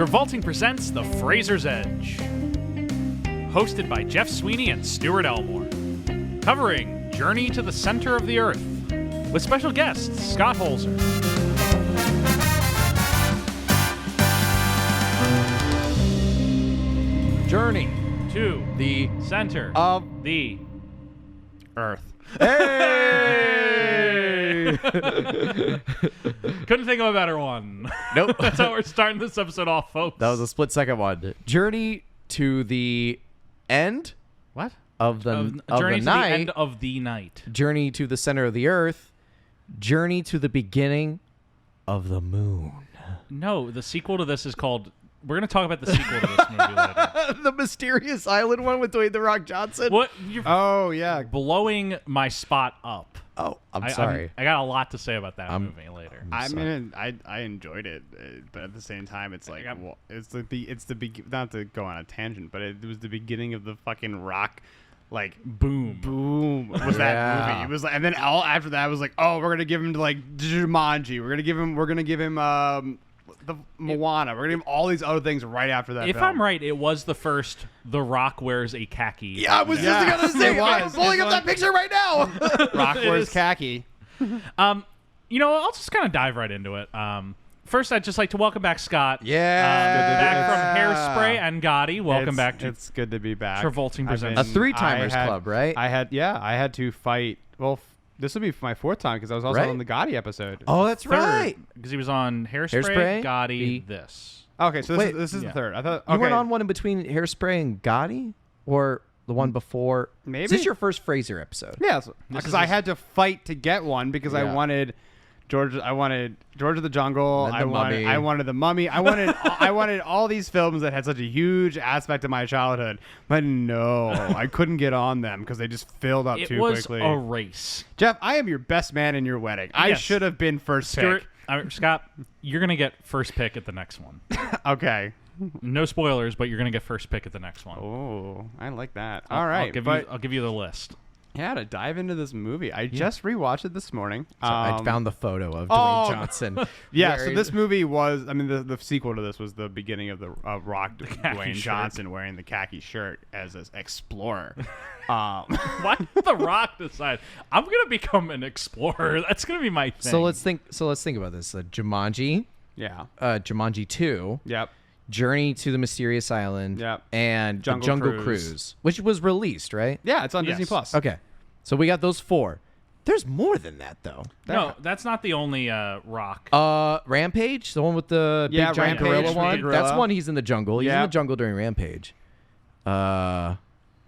Travolting presents The Fraser's Edge. Hosted by Jeff Sweeney and Stuart Elmore. Covering Journey to the Center of the Earth. With special guests Scott Holzer. Journey to the Center of the Earth. Hey! Couldn't think of a better one. Nope. That's how we're starting this episode off, folks. That was a split-second one. Journey to the end What? of the Journey to night. the end of the night. Journey to the center of the earth. Journey to the beginning of the moon. No, the sequel to this is called... We're going to talk about the sequel to this movie later. The mysterious island one with Dwayne "The Rock" Johnson. What? You're Oh, yeah. blowing my spot up. Oh, I'm sorry. I got a lot to say about that movie later. I mean, I enjoyed it, but at the same time, it's like it's the not to go on a tangent, but it was the beginning of the fucking Rock, like boom was that movie. It was like, and then all after that was like, oh, we're gonna give him to like Jumanji. We're gonna give him the Moana. We're gonna give him all these other things right after that. If film. I'm right, it was the first The Rock wears a khaki. Yeah, I was just gonna say. I'm pulling up that picture right now. Rock wears khaki. You know, I'll just kind of dive right into it. First, I'd just like to welcome back Scott. Yeah. Back from Hairspray and Gotti. Welcome back to It's good to be back. Travolting Presents. A three-timers club, right? I had to fight. Well, this will be my fourth time because I was also Right? on the Gotti episode. Oh, that's right. Because he was on Hairspray, Hairspray, Gotti, this. Okay, so Wait. this is the third. I thought You okay. went on one in between Hairspray and Gotti, or the one before? Maybe. Is this your first Fraser episode? Yeah, because I had to fight to get one because I Yeah. wanted George of the Jungle. And the I wanted the Mummy. I wanted all these films that had such a huge aspect of my childhood. But no, I couldn't get on them because they just filled up too quickly. It was a race. Jeff, I am your best man in your wedding. I Yes. should have been first Stuart, pick. Scott, you're going to get first pick at the next one. Okay. No spoilers, but you're going to get first pick at the next one. Oh, I like that. All right, I'll give you the list. yeah, to dive into this movie, I just rewatched it this morning. So I found the photo of Dwayne Johnson. Yeah, so wearing- this movie was, I mean, the sequel to this was the beginning of the Rock Dwayne shirt. Johnson wearing the khaki shirt as an explorer. Why did The Rock decide I'm going to become an explorer? That's going to be my thing. So let's think about this. Jumanji, Yeah. Jumanji 2, Yep. Journey to the Mysterious Island, Yep. and Jungle Jungle Cruise. Cruise, which was released, right? Yeah, it's on Yes. Disney Plus. Okay. So we got those 4. There's more than that, though. No, that's not the only Rock. Rampage, the one with the big Yeah, giant Rampage, gorilla one. big gorilla. That's one he's in the jungle. He's in Yeah. the jungle during Rampage.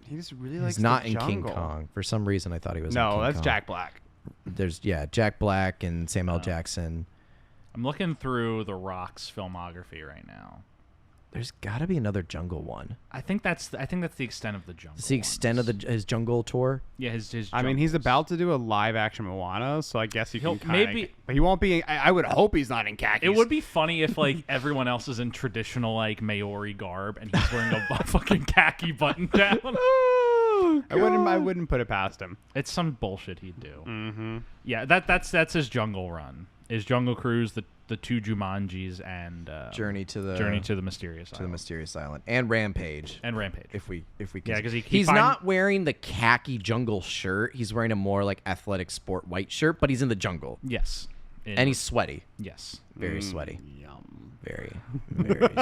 He just really likes He's not the in King jungle. Kong. For some reason, I thought he was in No, King that's Kong. Jack Black. There's, Jack Black and Samuel Jackson. I'm looking through The Rock's filmography right now. There's got to be another jungle one. I think that's the extent of the jungle. It's the extent of his jungle tour. Yeah, his I mean, he's jungles. about to do a live action Moana, so I guess He'll- can kind maybe- of. But he won't be. I would hope he's not in khakis. It would be funny if like everyone else is in traditional like Maori garb and he's wearing a fucking khaki button down. I wouldn't put it past him. It's some bullshit he'd do. Mm-hmm. Yeah, that's his jungle run. His Jungle Cruise, the 2 Jumanjis, and Journey to the Mysterious to the Island. Mysterious Island and Rampage. And Rampage. If we Yeah, 'cause he he's find- not wearing the khaki jungle shirt. He's wearing a more like athletic sport white shirt, but he's in the jungle Yes. and he's sweaty, yes. very sweaty, Yum. very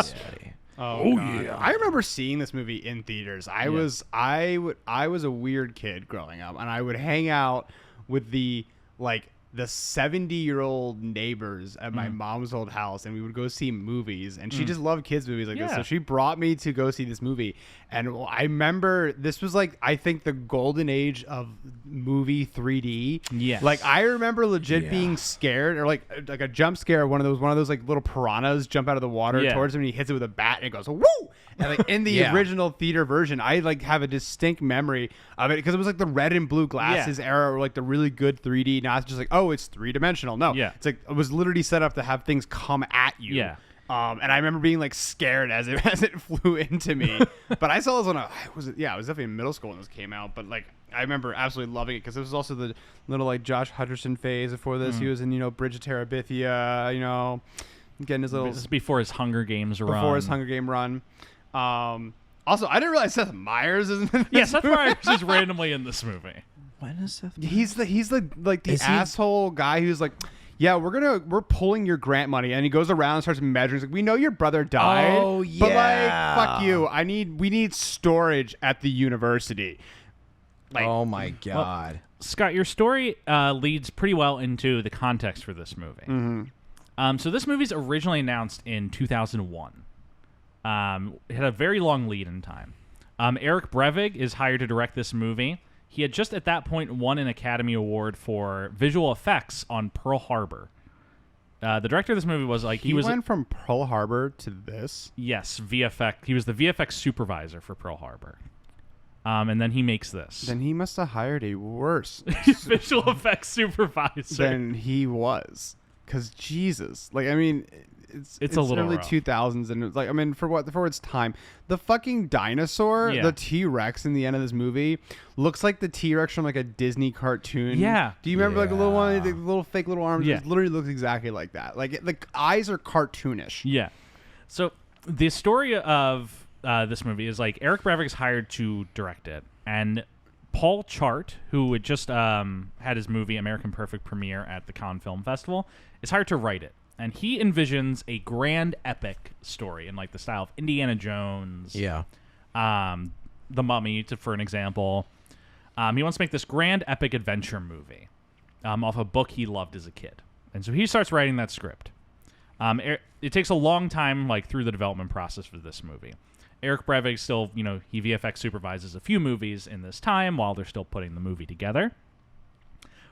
sweaty. Oh yeah! I remember seeing this movie in theaters. I was a weird kid growing up, and I would hang out with the 70-year-old neighbors at my mom's old house, and we would go see movies, and she just loved kids movies like this, Yeah. so she brought me to go see this movie. And I remember this was I think the golden age of movie 3D. Yes. I remember legit Yeah. being scared, or like a jump scare, one of those little piranhas jump out of the water Yeah. towards him, and he hits it with a bat and it goes woo. And in the Yeah. original theater version, I have a distinct memory of it because it was the red and blue glasses era, or the really good 3D. Now it's just it's 3-dimensional. No, Yeah. it's it was literally set up to have things come at you. Yeah. And I remember being scared as it flew into me. But I saw this I was definitely in middle school when this came out. But I remember absolutely loving it because it was also the little Josh Hutcherson phase before this. He was in Bridge of Terabithia, getting his little This is before his Hunger Games run. before his Hunger Game run. Also, I didn't realize Seth Meyers is in this. Yeah, Seth Meyers is randomly in this movie. When is Seth? He's the Is he- asshole guy who's like, yeah, we're pulling your grant money, and he goes around and starts measuring. He's like, we know your brother died, Oh, but yeah. like, fuck you. We need storage at the university. Like, Oh my god. Scott, your story leads pretty well into the context for this movie. Mm-hmm. So this movie's originally announced in 2001. It had a very long lead in time. Eric Brevig is hired to direct this movie. He had just at that point won an Academy Award for visual effects on Pearl Harbor. The director of this movie was like he went from Pearl Harbor to this. Yes, VFX. He was the VFX supervisor for Pearl Harbor. And then he makes this. Then he must have hired a worse Visual effects supervisor. than he was. Because Jesus, like, I mean, it's a little early rough. 2000s, and it's like, I mean, for its time, the fucking dinosaur, Yeah. the T-Rex in the end of this movie looks like the T-Rex from like a Disney cartoon. Yeah. Do you remember like the little one, the Yeah. little fake little arms? Yeah. It literally looks exactly like that. Like the eyes are cartoonish. Yeah. So the story of this movie is like Eric Brevig is hired to direct it, and Paul Chart, who had just had his movie American Perfect premiere at the Cannes Film Festival, is hired to write it. And he envisions a grand epic story in like the style of Indiana Jones, Yeah. The Mummy, for an example. He wants to make this grand epic adventure movie off a book he loved as a kid. And so he starts writing that script. It takes a long time, like, through the development process for this movie. Eric Brevig still, he VFX supervises a few movies in this time while they're still putting the movie together.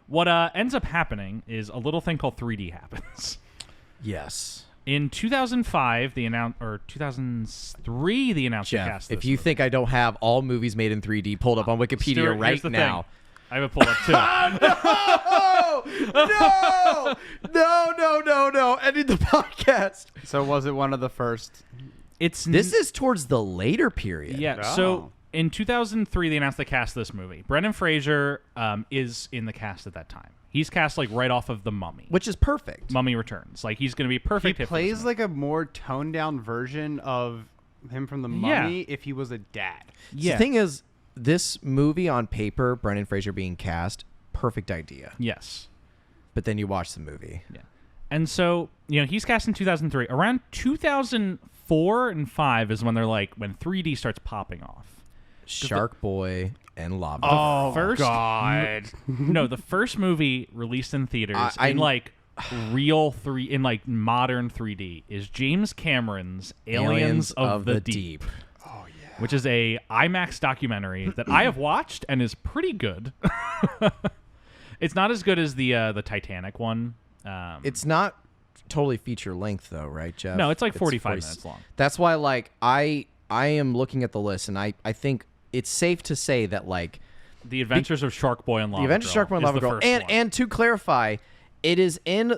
What ends up happening is a little thing called 3D happens. Yes. In 2005, 2003, the announced the Jeff, cast. if this you movie. think I don't have all movies made in 3D pulled up on Wikipedia Stuart, here's right the now. thing. I have it pulled up too. No. Ended the podcast. So was it one of the first? This is towards the later period. Yeah. Oh. So in 2003, they announced the cast of this movie. Brendan Fraser is in the cast at that time. He's cast like right off of The Mummy. Which is perfect. Mummy Returns. Like he's going to be perfect. He fit for this plays movie. like a more toned down version of him from the Mummy if he was a dad. Yeah. The thing is, this movie on paper, Brendan Fraser being cast, perfect idea. Yes. But then you watch the movie. Yeah. And so, he's cast in 2003. Around 2004 and 5 is when they're like, when 3D starts popping off. Shark Boy and Lava. Oh, first- God. No, the first movie released in theaters I- in like modern 3D is James Cameron's Aliens of the Deep. Which is a IMAX documentary that I have watched and is pretty good. It's not as good as the Titanic one. It's not totally feature length though, right, Jeff? No, it's like 45 minutes long. That's why, like, I am looking at the list, and I think it's safe to say that, like, The Adventures of Shark Boy and Lava The Adventures of Shark Boy and is Lava the Girl, first one. and to clarify, it is in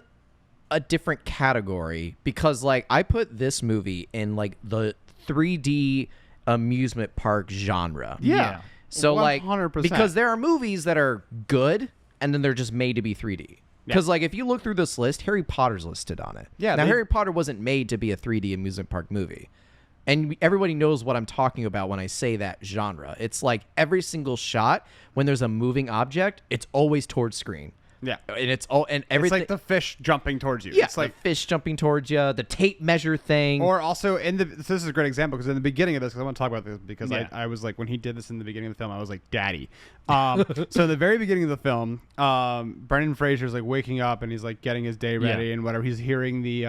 a different category because, like, I put this movie in like the 3D amusement park genre. Yeah. So, like, 100%. because there are movies that are good and then they're just made to be 3D. Because, like, if you look through this list, Harry Potter's listed on it. Yeah, Now, they- Harry Potter wasn't made to be a 3D amusement park movie. And everybody knows what I'm talking about when I say that genre. It's like every single shot, when there's a moving object, it's always towards screen. Yeah. And it's all, and It's everything. like the fish jumping towards you. yeah, It's like, the fish jumping towards you, the tape measure thing. or also so this is a great example because in the beginning of this, because I want to talk about this because Yeah. I was like, when he did this in the beginning of the film, I was like, Daddy. So in the very beginning of the film, Brendan Fraser's like waking up and he's like getting his day ready Yeah. and whatever. He's hearing the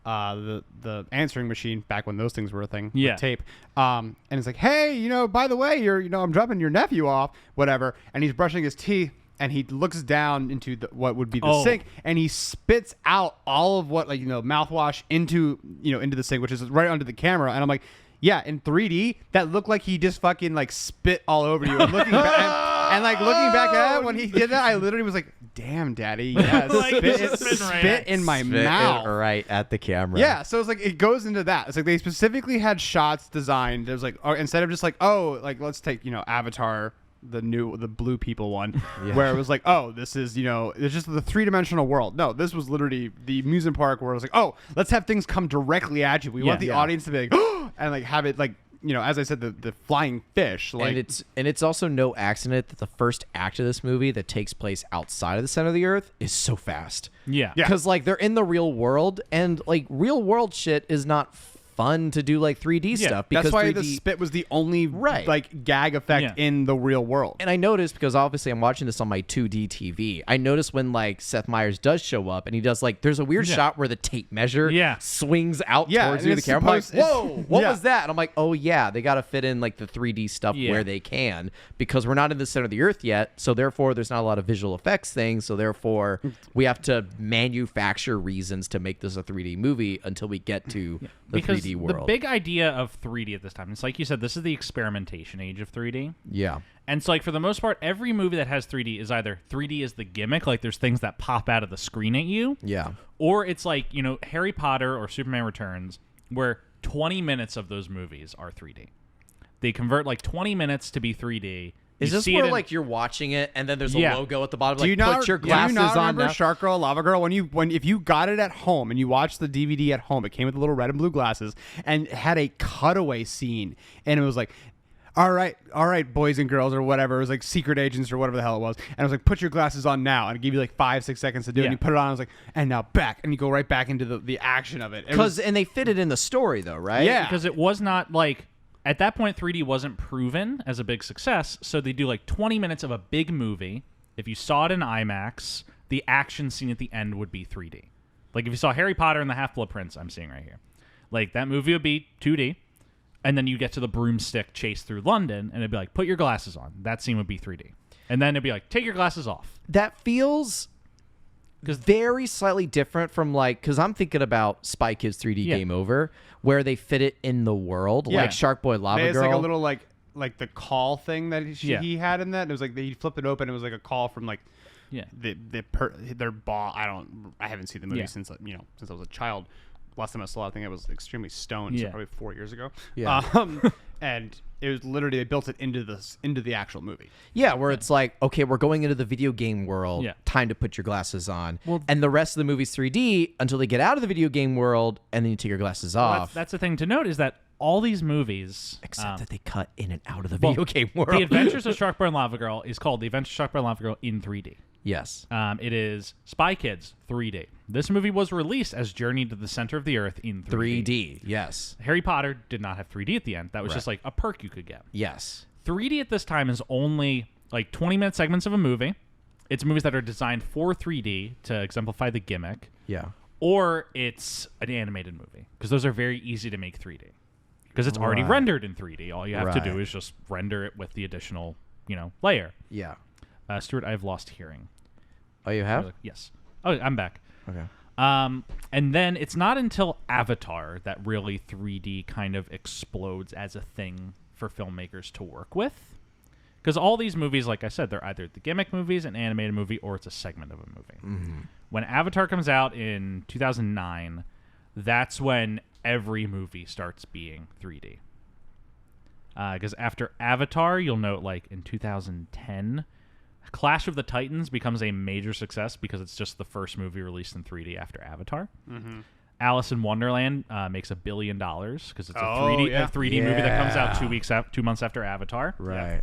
answering machine back when those things were a thing. Yeah. With tape. And it's like, hey, by the way, I'm dropping your nephew off, whatever. And he's brushing his teeth. And he looks down into what would be the sink, and he spits out all of what, mouthwash into the sink, which is right under the camera. And I'm like, yeah, in 3D, that looked like he just fucking like spit all over you. And looking back, and looking back at it when he did that, I literally was like, damn, Daddy, yeah, Like, spit in my Spit it mouth. right at the camera. Yeah, so it's like it goes into that. It's like they specifically had shots designed. There's like, or instead of just like, let's take Avatar the blue people one, where it was like, oh, this is, it's just the 3-dimensional world. No, this was literally the amusement park where it was like, oh, let's have things come directly at you. We want the audience to be like, oh, and like have it like, as I said, the flying fish. Like, and it's also no accident that the first act of this movie that takes place outside of the center of the earth is so fast. Yeah. Because like they're in the real world, and like real world shit is not fun to do like 3D stuff, because that's why 3D, the spit was the only like gag effect in the real world. And I noticed, because obviously I'm watching this on my 2D TV, I noticed when like Seth Meyers does show up and he does like, there's a weird shot where the tape measure swings out towards you, the camera. I'm like, whoa, what was that? And I'm like, oh yeah, they got to fit in like the 3D stuff where they can, because we're not in the center of the earth yet, so therefore there's not a lot of visual effects things, so therefore we have to manufacture reasons to make this a 3D movie until we get to the 3D world. The big idea of 3D at this time, it's like you said, this is the experimentation age of 3D. Yeah. And so, like, for the most part, every movie that has 3D is either 3D is the gimmick, like there's things that pop out of the screen at you. Yeah. Or it's like, Harry Potter or Superman Returns, where 20 minutes of those movies are 3D. They convert like 20 minutes to be 3D. Is this where like you're watching it and then there's a logo at the bottom? Do you put your glasses do you not on remember now? Shark Girl, Lava Girl? If you got it at home and you watched the DVD at home, it came with the little red and blue glasses and it had a cutaway scene, and it was like, all right, boys and girls or whatever. It was like secret agents or whatever the hell it was. And I was like, put your glasses on now. And it gave you like 5-6 seconds to do it. And you put it on. I was like, and now back. And you go right back into the action of it. And they fit it in the story though, right? Yeah. Because it was not like, at that point, 3D wasn't proven as a big success. So they do like 20 minutes of a big movie. If you saw it in IMAX, the action scene at the end would be 3D. Like if you saw Harry Potter and the Half-Blood Prince, I'm seeing right here. Like that movie would be 2D. And then you get to the broomstick chase through London, and it'd be like, put your glasses on. That scene would be 3D. And then it'd be like, take your glasses off. That feels very slightly different from like, because I'm thinking about Spy Kids 3D Game Over, where they fit it in the world, like Shark Boy Lava Girl. It's like a little like the call thing that he had in that. It was like he flipped it open. It was like a call from like their ball. I haven't seen the movie since since I was a child. Last time I saw it, I think I was extremely stoned, so probably 4 years ago. Yeah. And it was literally, they built it into the actual movie. Yeah, where it's like, okay, we're going into the video game world. Yeah. Time to put your glasses on. Well, and the rest of the movie's 3D until they get out of the video game world, and then you take your glasses off. That's the thing to note, is that all these movies, except that they cut in and out of the video game world. The Adventures of Sharkboy and Lava Girl is called The Adventures of Sharkboy and Lava Girl in 3D. Yes. It is Spy Kids 3D. This movie was released as Journey to the Center of the Earth in 3D. Yes. Harry Potter did not have 3D at the end. That was just like a perk you could get. Yes. 3D at this time is only like 20-minute segments of a movie. It's movies that are designed for 3D to exemplify the gimmick. Yeah. Or it's an animated movie, because those are very easy to make 3D. Because it's already rendered in 3D. All you have to do is just render it with the additional, layer. Yeah. Stuart, I've lost hearing. Oh, you have? Yes. Oh, I'm back. Okay. And then it's not until Avatar that really 3D kind of explodes as a thing for filmmakers to work with. Because all these movies, like I said, they're either the gimmick movies, an animated movie, or it's a segment of a movie. Mm-hmm. When Avatar comes out in 2009, that's when every movie starts being 3D. Because after Avatar, you'll note, like, in 2010... Clash of the Titans becomes a major success because it's just the first movie released in 3D after Avatar. Mm-hmm. Alice in Wonderland makes $1 billion because it's a 3D movie that comes out 2 months after Avatar. Right. Yeah.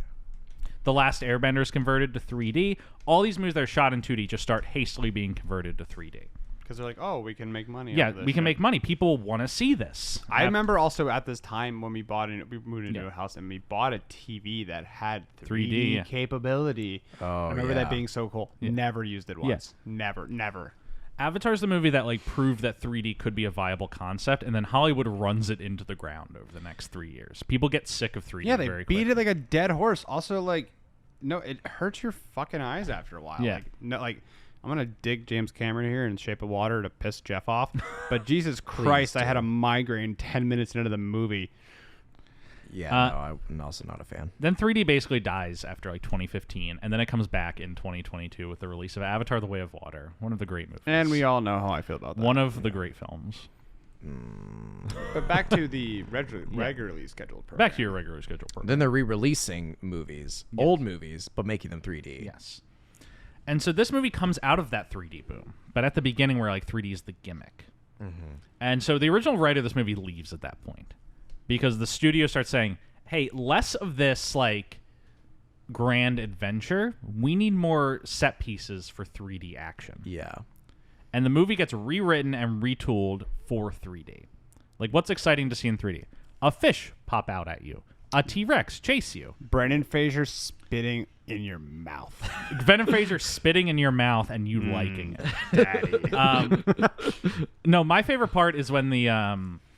The Last Airbender is converted to 3D. All these movies that are shot in 2D just start hastily being converted to 3D. Because they're like, oh, we can make money. Yeah, we can make money. People want to see this. I remember also at this time when we moved into a house and we bought a TV that had 3D capability. Oh, I remember that being so cool. Yeah. Never used it once. Yeah. Never. Avatar's the movie that like proved that 3D could be a viable concept, and then Hollywood runs it into the ground over the next 3 years. People get sick of 3D. Yeah, they very beat quickly. it like a dead horse. Also, like, no, it hurts your fucking eyes after a while. Yeah. I'm going to dig James Cameron here in Shape of Water to piss Jeff off. But Jesus Christ, I had a migraine 10 minutes into the movie. Yeah, no, I'm also not a fan. Then 3D basically dies after like 2015, and then it comes back in 2022 with the release of Avatar: The Way of Water, one of the great movies. And we all know how I feel about that. One of the great films. But back to the regularly scheduled program. Back to your regularly scheduled program. Then they're re-releasing movies, old movies, but making them 3D. Yes. And so this movie comes out of that 3D boom, but at the beginning where like 3D is the gimmick. And so the original writer of this movie leaves at that point because the studio starts saying, hey, less of this like grand adventure. We need more set pieces for 3D action. Yeah. And the movie gets rewritten and retooled for 3D. Like, what's exciting to see in 3D? A fish pop out at you. A T-Rex chase you. Brendan Fraser spitting in your mouth. Brendan Fraser spitting in your mouth and you liking it. Daddy. No, my favorite part is when the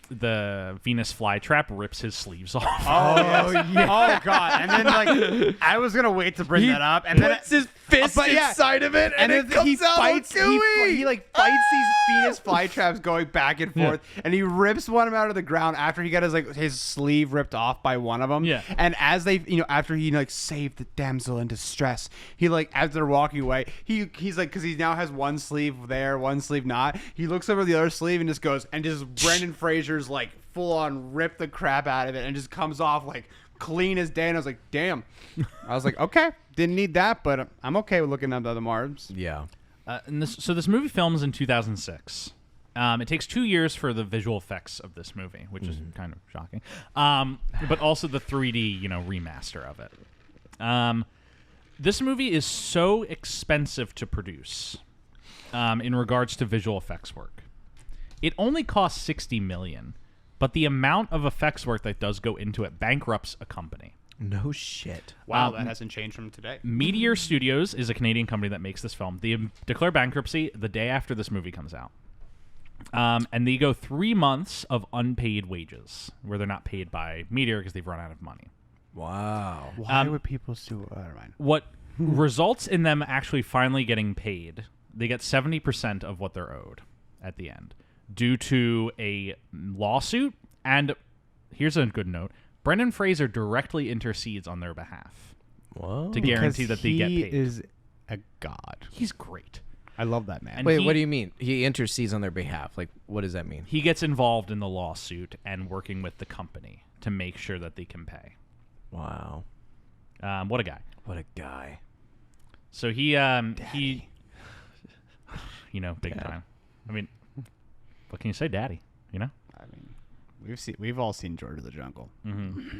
Venus flytrap rips his sleeves off. Oh, yeah. Oh, God. And then, like, I was going to wait to bring that up. And then puts his fist inside of it, and it comes he out fights, all gooey. he like fights these Venus flytraps going back and forth, and he rips one of them out of the ground after he got his sleeve ripped off by one of them. Yeah. And as they, after he like saved the damsel in distress, he like as they're walking away, he's like, because he now has one sleeve there, one sleeve not. He looks over the other sleeve and just goes, and just Brendan Fraser's like full on rip the crap out of it, and just comes off like clean as day. And I was like, damn. I was like, okay, didn't need that, but I'm okay with looking at the other Marbs. Yeah. And this movie films in 2006. It takes 2 years for the visual effects of this movie, which is kind of shocking. But also the 3D, remaster of it. This movie is so expensive to produce in regards to visual effects work. It only costs $60 million, but the amount of effects work that does go into it bankrupts a company. No shit. Wow, that hasn't changed from today. Meteor Studios is a Canadian company that makes this film. They declare bankruptcy the day after this movie comes out. And they go 3 months of unpaid wages where they're not paid by Meteor because they've run out of money. Wow. Why would people sue? Never mind. What results in them actually finally getting paid, they get 70% of what they're owed at the end due to a lawsuit. And here's a good note. Brendan Fraser directly intercedes on their behalf to guarantee that they get paid. He is a god. He's great. I love that man. And Wait, what do you mean? He intercedes on their behalf. Like, what does that mean? He gets involved in the lawsuit and working with the company to make sure that they can pay. Wow. What a guy. What a guy. So he big time. I mean, what can you say, daddy? I mean, we've all seen George of the Jungle. Mm-hmm.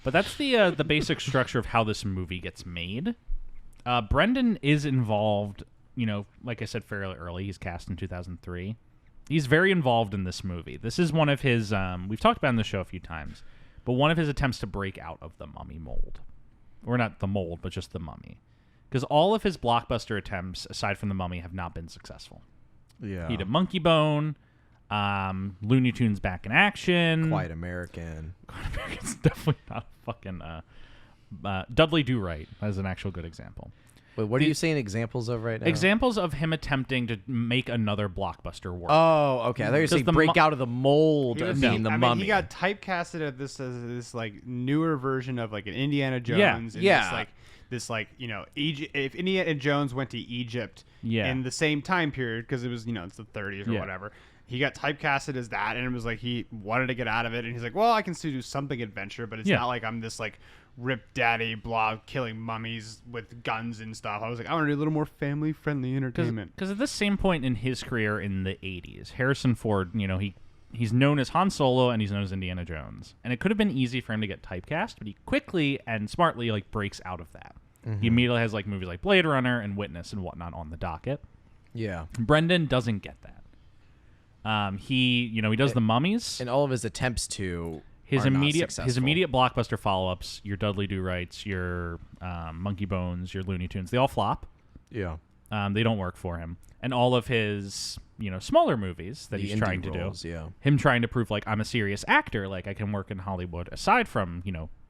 But that's the basic structure of how this movie gets made. Brendan is involved, like I said, fairly early. He's cast in 2003. He's very involved in this movie. This is one of his, we've talked about it in the show a few times, but one of his attempts to break out of the Mummy mold. Or not the mold, but just the Mummy. Because all of his blockbuster attempts, aside from the Mummy, have not been successful. Yeah. He did Monkey Bone, Looney Tunes Back in Action. Quite American. Quite American's definitely not fucking... Dudley Do Right as an actual good example. Wait, what are you saying examples of right now? Examples of him attempting to make another blockbuster work. Oh, okay. I thought you were saying break out of the mold of being the Mummy. He got typecasted as this like newer version of like an Indiana Jones. Yeah. This Egypt. If Indiana Jones went to Egypt in the same time period, because it was it's the 30s or whatever. He got typecasted as that, and it was like he wanted to get out of it, and he's like, well, I can still do something adventure, but it's not like I'm this like Rip Daddy blah killing mummies with guns and stuff. I was like, I want to do a little more family friendly entertainment. Because at this same point in his career in the 80s, Harrison Ford, he's known as Han Solo and he's known as Indiana Jones, and it could have been easy for him to get typecast, but he quickly and smartly breaks out of that. Mm-hmm. He immediately has movies like Blade Runner and Witness and whatnot on the docket. Yeah, Brendan doesn't get that. He does the Mummies, and all of his attempts to his immediate blockbuster follow-ups, your Dudley Do Rights, your Monkey Bones, your Looney Tunes, they all flop. Yeah, they don't work for him, and all of his smaller movies that he's trying to do, him trying to prove I'm a serious actor, I can work in Hollywood aside from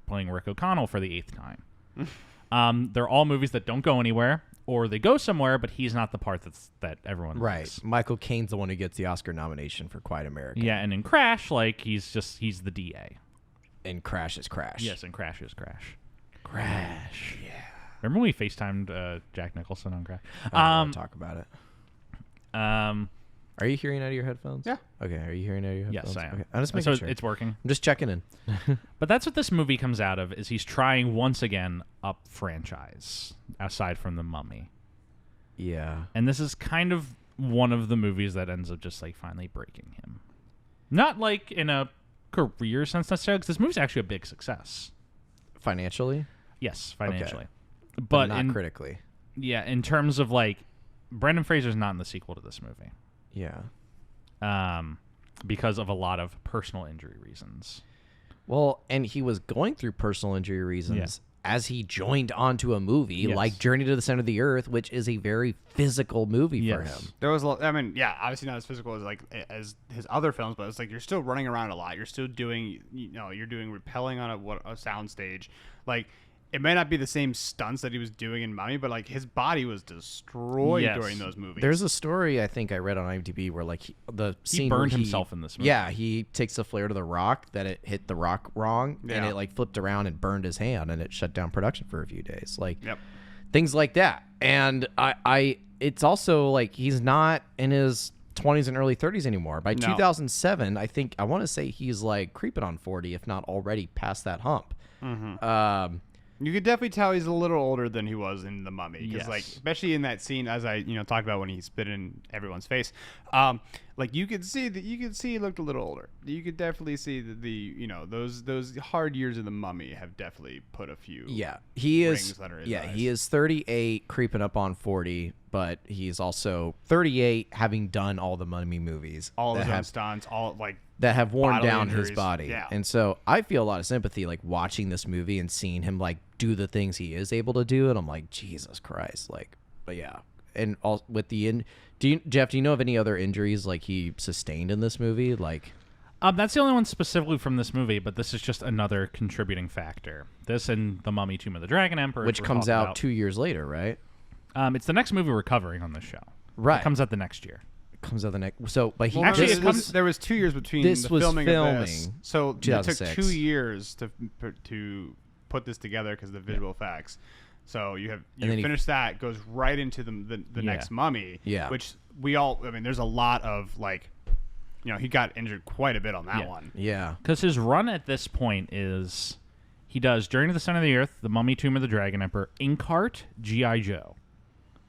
playing Rick O'Connell for the 8th time. They're all movies that don't go anywhere. Or they go somewhere, but he's not the part that everyone likes. Michael Caine's the one who gets the Oscar nomination for Quite American. Yeah, and in Crash, he's the DA. And Crash is Crash. Yes, and Crash is Crash. Crash. Yeah. Remember when we FaceTimed Jack Nicholson on Crash? I don't want to talk about it. Are you hearing out of your headphones? Yeah. Okay. Are you hearing out of your headphones? Yes, I am. Okay. I'm just making sure. It's working. I'm just checking in. But that's what this movie comes out of, is he's trying once again up franchise, aside from The Mummy. Yeah. And this is kind of one of the movies that ends up just like finally breaking him. Not like in a career sense necessarily, because this movie's actually a big success. Financially? Yes, financially. Okay. But not critically. Yeah, in terms of like, Brendan Fraser's not in the sequel to this movie. Yeah. Because of a lot of personal injury reasons. Well, and he was going through personal injury reasons as he joined onto a movie like Journey to the Center of the Earth, which is a very physical movie for him. There was, obviously not as physical as his other films, but it's like you're still running around a lot. You're still doing, you're doing rappelling on a sound stage. Like, it may not be the same stunts that he was doing in Mummy, but like his body was destroyed during those movies. There's a story I think I read on IMDb where like he burned himself in this movie. Yeah, he takes a flare to the rock that it hit the rock wrong and it like flipped around and burned his hand and it shut down production for a few days. Like things like that. And it's also like he's not in his 20s and early 30s anymore. By 2007, I want to say he's like creeping on 40, if not already past that hump. Mm-hmm. You could definitely tell he's a little older than he was in The Mummy, because like especially in that scene, as I talked about when he spit in everyone's face, like you could see he looked a little older. You could definitely see that those hard years of The Mummy have definitely put a few he rings under his eyes. He is 38, creeping up on 40, but he's also 38, having done all the Mummy movies, all his own stunts, all like that have worn down injuries. his body. Yeah. And so I feel a lot of sympathy like watching this movie and seeing him like do the things he is able to do, and I'm like, Jesus Christ. Like, but yeah. And all with the Jeff, do you know of any other injuries like he sustained in this movie? Like that's the only one specifically from this movie, but this is just another contributing factor. This and The Mummy, Tomb of the Dragon Emperor, which comes out 2 years later, right? It's the next movie we're covering on this show. Right. It comes out the next year. Comes out the next. So, but he actually there was 2 years between this the was filming of this. filming So it took 2006. 2 years to put this together because of the visual effects. So you finish that, goes right into the next Mummy. Yeah. Which there's a lot of like, he got injured quite a bit on that one. Yeah. Because his run at this point is he does Journey to the Center of the Earth, The Mummy, Tomb of the Dragon Emperor, Inkheart, G.I. Joe.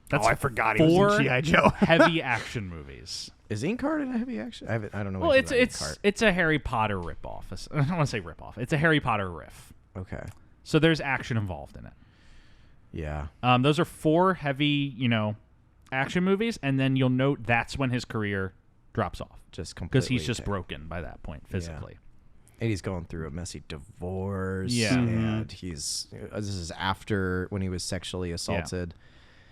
That's I forgot he was in G.I. Joe. Heavy action movies. Is Inkheart in a heavy action? I don't know. Well, it's a Harry Potter ripoff. I don't want to say ripoff. It's a Harry Potter riff. Okay. So there's action involved in it. Yeah. Those are 4 heavy, action movies, and then you'll note that's when his career drops off. Just completely. Because he's just broken by that point physically. Yeah. And he's going through a messy divorce. Yeah. And this is after when he was sexually assaulted. Yeah.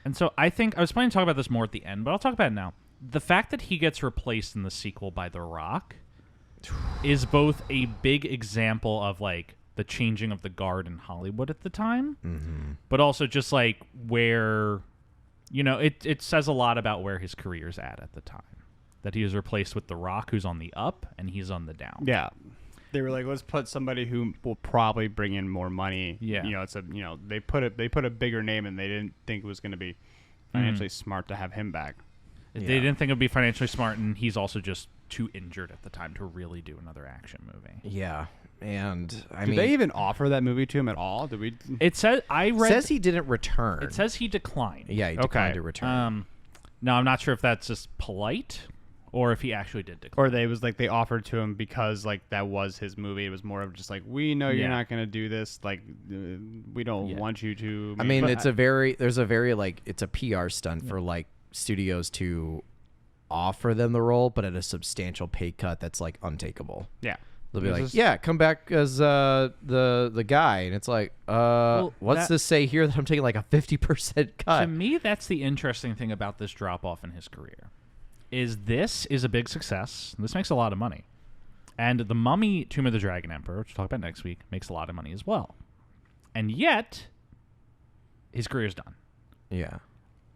And so I think I was planning to talk about this more at the end, but I'll talk about it now. The fact that he gets replaced in the sequel by The Rock is both a big example of like the changing of the guard in Hollywood at the time, but also just like where, it says a lot about where his career's at the time. That he was replaced with The Rock, who's on the up, and he's on the down. Yeah. They were like, let's put somebody who will probably bring in more money. Yeah. They put a bigger name, and they didn't think it was going to be financially smart to have him back. They didn't think it would be financially smart, and he's also just too injured at the time to really do another action movie. Yeah. And Did they even offer that movie to him at all? Did we? It says says he didn't return. It says he declined. Yeah, he declined to return. Now I'm not sure if that's just polite or if he actually did decline. Or they offered to him because like that was his movie. It was more of just like, we know you're not going to do this. Like we don't want you to. It's a PR stunt for like studios to offer them the role, but at a substantial pay cut that's like untakeable. Yeah. They'll be like, come back as the guy, and it's like, what's this say here that I'm taking like a 50% cut? To me, that's the interesting thing about this drop off in his career. This is a big success. This makes a lot of money, and The Mummy, Tomb of the Dragon Emperor, which we'll talk about next week, makes a lot of money as well, and yet his career's done. Yeah,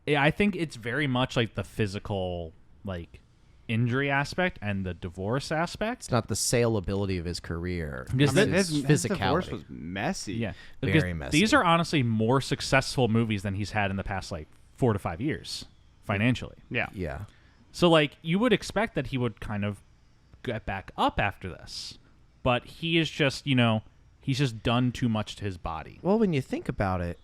I think it's very much like the physical like injury aspect and the divorce aspect. It's not the saleability of his career. Because his physicality. His divorce was messy. Yeah, very messy. These are honestly more successful movies than he's had in the past like 4 to 5 years financially. Yeah. Yeah. So, like, you would expect that he would kind of get back up after this. But he is just, he's just done too much to his body. Well, when you think about it,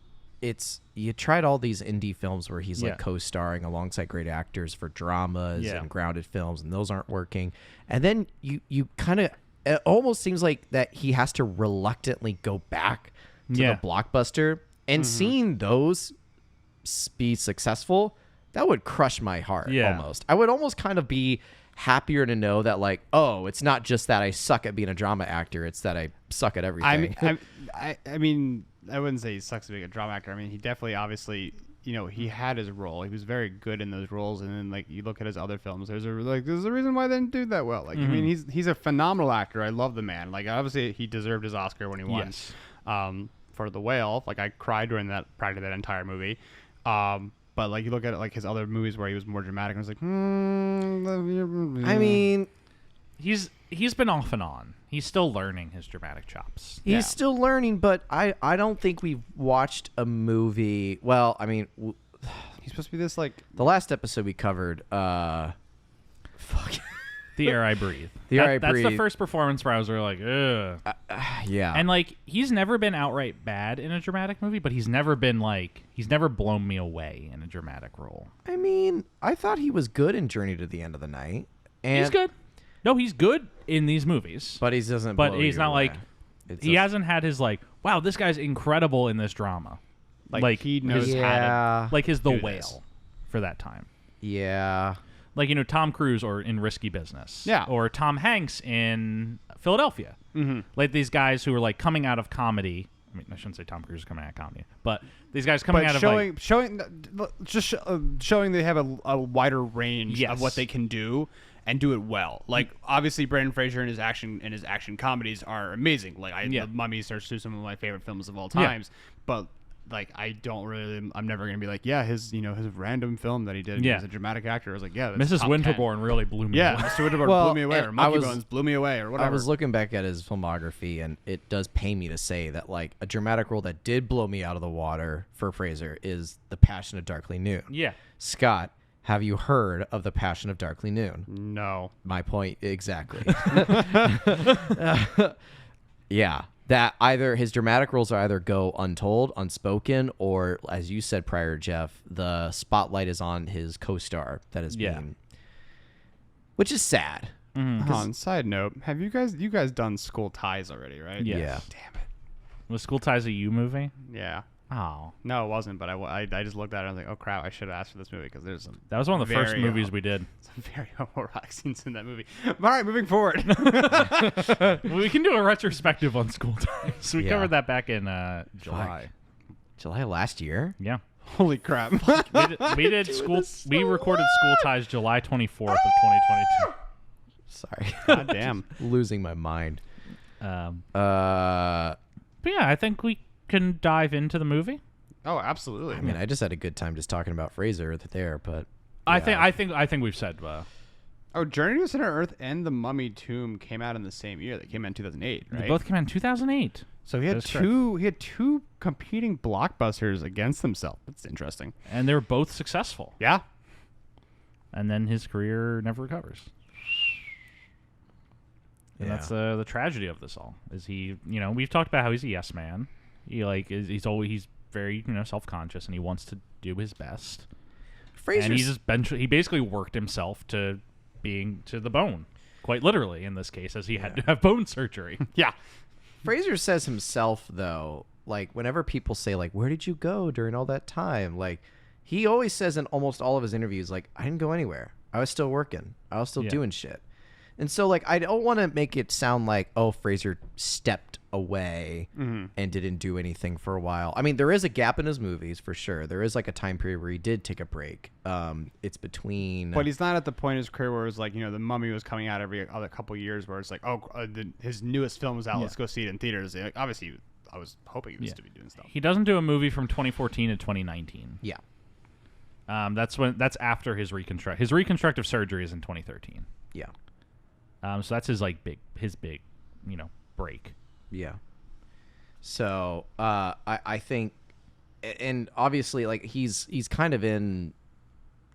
you tried all these indie films where he's like co-starring alongside great actors for dramas and grounded films, and those aren't working. And then you kind of, it almost seems like that he has to reluctantly go back to the blockbuster, and seeing those be successful, that would crush my heart almost. I would almost kind of be happier to know that, like, oh, it's not just that I suck at being a drama actor, it's that I suck at everything. I mean, I wouldn't say he sucks at being a drama actor. I mean, he definitely, obviously, he had his role. He was very good in those roles. And then, like, you look at his other films, there's a reason why they didn't do that well. Like, I mean, he's a phenomenal actor. I love the man. Like, obviously, he deserved his Oscar when he won for The Whale. Like, I cried during practically that entire movie. But, like, you look at, like, his other movies where he was more dramatic, and I was like, I mean, he's been off and on. He's still learning his dramatic chops. He's still learning, but I don't think we've watched a movie. Well, I mean, he's supposed to be this, like, the last episode we covered, The Air I Breathe. Breathe. That's the first performance where I was really like, ugh. Yeah. And, like, he's never been outright bad in a dramatic movie, but he's never blown me away in a dramatic role. I mean, I thought he was good in Journey to the End of the Night. And he's good. No, he's good in these movies. But he doesn't. But he's not away. like, he hasn't had his, like, wow, this guy's incredible in this drama. Like he knows how to, like, his The Whale for that time. Yeah. Like, Tom Cruise or in Risky Business. Yeah. Or Tom Hanks in Philadelphia. Mm-hmm. Like, these guys who are, like, coming out of comedy. I mean, I shouldn't say Tom Cruise is coming out of comedy, but these guys coming out of, like... showing they have a wider range of what they can do and do it well. Like, obviously, Brendan Fraser and his action comedies are amazing. Like, The Mummy starts to some of my favorite films of all times. But... like, I'm never going to be like, his random film that he did as a dramatic actor. I was like, that's Mrs. top Winterbourne 10. really blew me away. Mr. Winterbourne blew me away, or Monkey Bones blew me away, or whatever. I was looking back at his filmography, and it does pain me to say that, like, a dramatic role that did blow me out of the water for Fraser is The Passion of Darkly Noon. Yeah. Scott, have you heard of The Passion of Darkly Noon? No. My point, exactly. Yeah. That either his dramatic roles are either go untold, unspoken, or, as you said prior, Jeff, the spotlight is on his co-star that is being, which is sad. Mm-hmm. On side note, have you guys done School Ties already, right? Yes. Yeah. Damn it. Was School Ties a You movie? Yeah. Oh. No, it wasn't, but I just looked at it and I was like, oh crap, I should have asked for this movie because there's some... That was one of the first movies we did. Some very homoerotic scenes in that movie. All right, moving forward. Well, we can do a retrospective on School Ties. We covered that back in July. July last year? Yeah. Holy crap. We recorded School Ties July 24th of 2022. Sorry. God damn. Losing my mind. But yeah, I think we can dive into the movie. Oh, absolutely. I mean, I just had a good time just talking about Fraser there, but yeah. I think we've said. Journey to Center Earth and The Mummy Tomb came out in the same year. They came out in 2008, right? They both came out in 2008. So he had two competing blockbusters against themselves. That's interesting. And they were both successful. Yeah. And then his career never recovers. And that's the tragedy of this all. Is he, we've talked about how he's a yes man. He's very, self-conscious, and he wants to do his best. And he basically worked himself to being to the bone, quite literally in this case, as he had to have bone surgery. Yeah. Fraser says himself, though, like, whenever people say, like, where did you go during all that time? Like, he always says in almost all of his interviews, like, I didn't go anywhere. I was still working. I was still doing shit. And so, like, I don't want to make it sound like, oh, Fraser stepped away and didn't do anything for a while. I mean, there is a gap in his movies, for sure. There is, like, a time period where he did take a break. It's between... But he's not at the point in his career where it's like, The Mummy was coming out every other couple years, where it's like, his newest film was out. Let's go see it in theaters. Like, obviously, I was hoping he was to be doing stuff. He doesn't do a movie from 2014 to 2019. Yeah. That's after his reconstruct. His reconstructive surgery is in 2013. Yeah. So that's his big, break. Yeah. So I think, and obviously, like, he's kind of in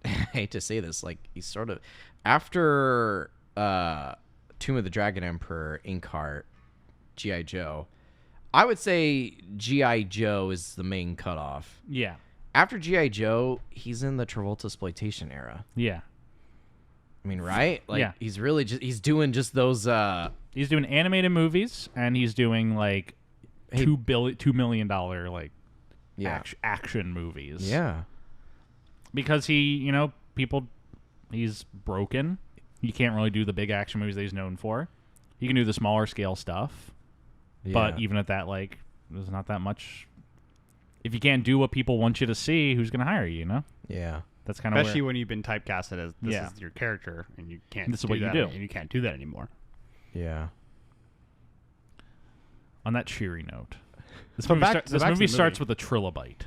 I hate to say this, like he's sort of after Tomb of the Dragon Emperor, Inkheart, G.I. Joe. I would say G.I. Joe is the main cutoff. Yeah. After G.I. Joe, he's in the Travolta exploitation era. Yeah. I mean, right? Like he's really he's doing just those he's doing animated movies and he's doing like $2 million like action movies. Yeah. Because he's broken. He can't really do the big action movies that he's known for. He can do the smaller scale stuff. Yeah. But even at that, like, there's not that much. If you can't do what people want you to see, who's going to hire you, Yeah. That's kind of especially when you've been typecasted as this is your character and you can't this is what you do. And you can't do that anymore. Yeah. On that cheery note. This movie starts with a trilobite.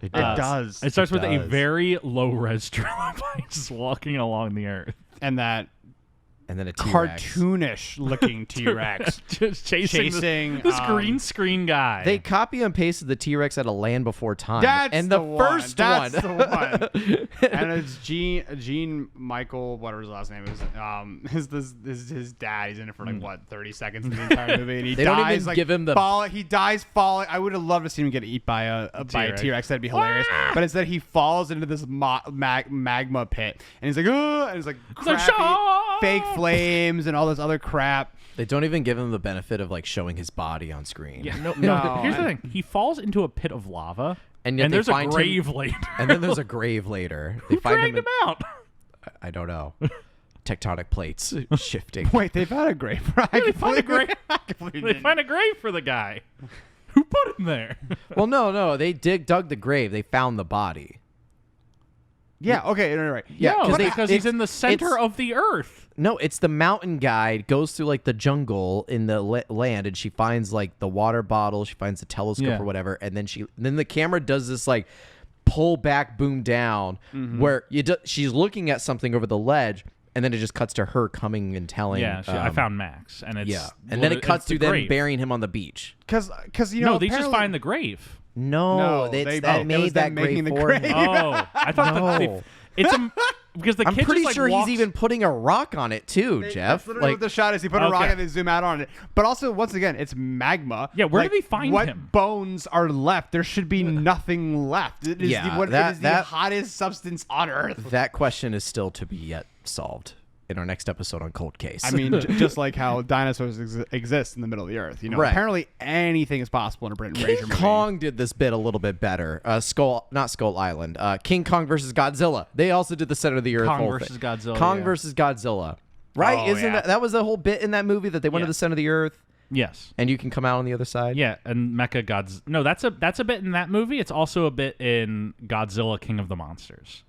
It does. It starts with a very low-res trilobite just walking along the earth. And then a T-Rex. Cartoonish-looking T-Rex. Just chasing this green screen guy. They copy and pasted the T-Rex at a Land Before Time. That's the first one. That's the one. And it's Gene Michael, whatever his last name is. His dad. He's in it for 30 seconds in the entire movie, and he they dies. Don't even give him the. He dies falling. I would have loved to see him get eaten by a T-Rex. That'd be hilarious. But instead, he falls into this magma pit, and he's like, "Ugh," and it's like crappy, fake flames and all this other crap. They don't even give him the benefit of like showing his body on screen. Yeah, no. Here's the thing: he falls into a pit of lava, and there's a grave later. And then there's a grave later. Who dragged him out? I don't know. Tectonic plates shifting. Wait, they found a grave. They find a grave. They find a grave for the guy. Who put him there? Well, no. They dug the grave. They found the body. Yeah. Okay. Right. Yeah. Because he's in the center of the earth. No, it's the mountain guide goes through like the jungle in the land, and she finds like the water bottle. She finds the telescope or whatever, and then the camera does this like pull back, boom down, where she's looking at something over the ledge, and then it just cuts to her coming and telling. Yeah, I found Max, and it's and then it cuts to them burying him on the beach. Because they just find the grave. No, they made that grave for him. Oh, I thought it's because the I'm kid pretty just, sure walks... he's even putting a rock on it too, Jeff. That's literally what the shot is. He put a rock and they zoom out on it. But also, once again, it's magma. Yeah, where did they find him? What bones are left? There should be nothing left. It is the hottest substance on Earth. That question is still to be yet solved in our next episode on Cold Case. I mean, just like how dinosaurs exist in the middle of the earth. Apparently anything is possible in a Brendan Fraser movie. King Kong did this bit a little bit better. Skull Island. King Kong versus Godzilla. They also did the center of the earth. Kong versus Godzilla. Kong versus Godzilla. Right? Isn't that was the whole bit in that movie that they went to the center of the earth? Yes. And you can come out on the other side? Yeah, and Mecha Godzilla. No, that's a bit in that movie. It's also a bit in Godzilla King of the Monsters.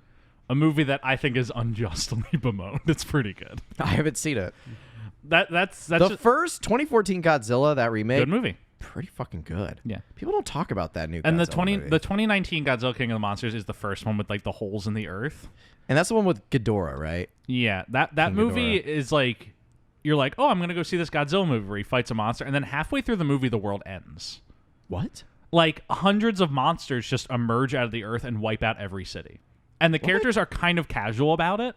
A movie that I think is unjustly bemoaned. It's pretty good. I haven't seen it. That's the first 2014 Godzilla, that remake. Good movie. Pretty fucking good. Yeah. People don't talk about that new Godzilla And movie. the 2019 Godzilla King of the Monsters is the first one with like the holes in the earth. And that's the one with Ghidorah, right? Yeah. That movie is like, you're like, oh, I'm going to go see this Godzilla movie where he fights a monster. And then halfway through the movie, the world ends. What? Like hundreds of monsters just emerge out of the earth and wipe out every city. And the characters are kind of casual about it.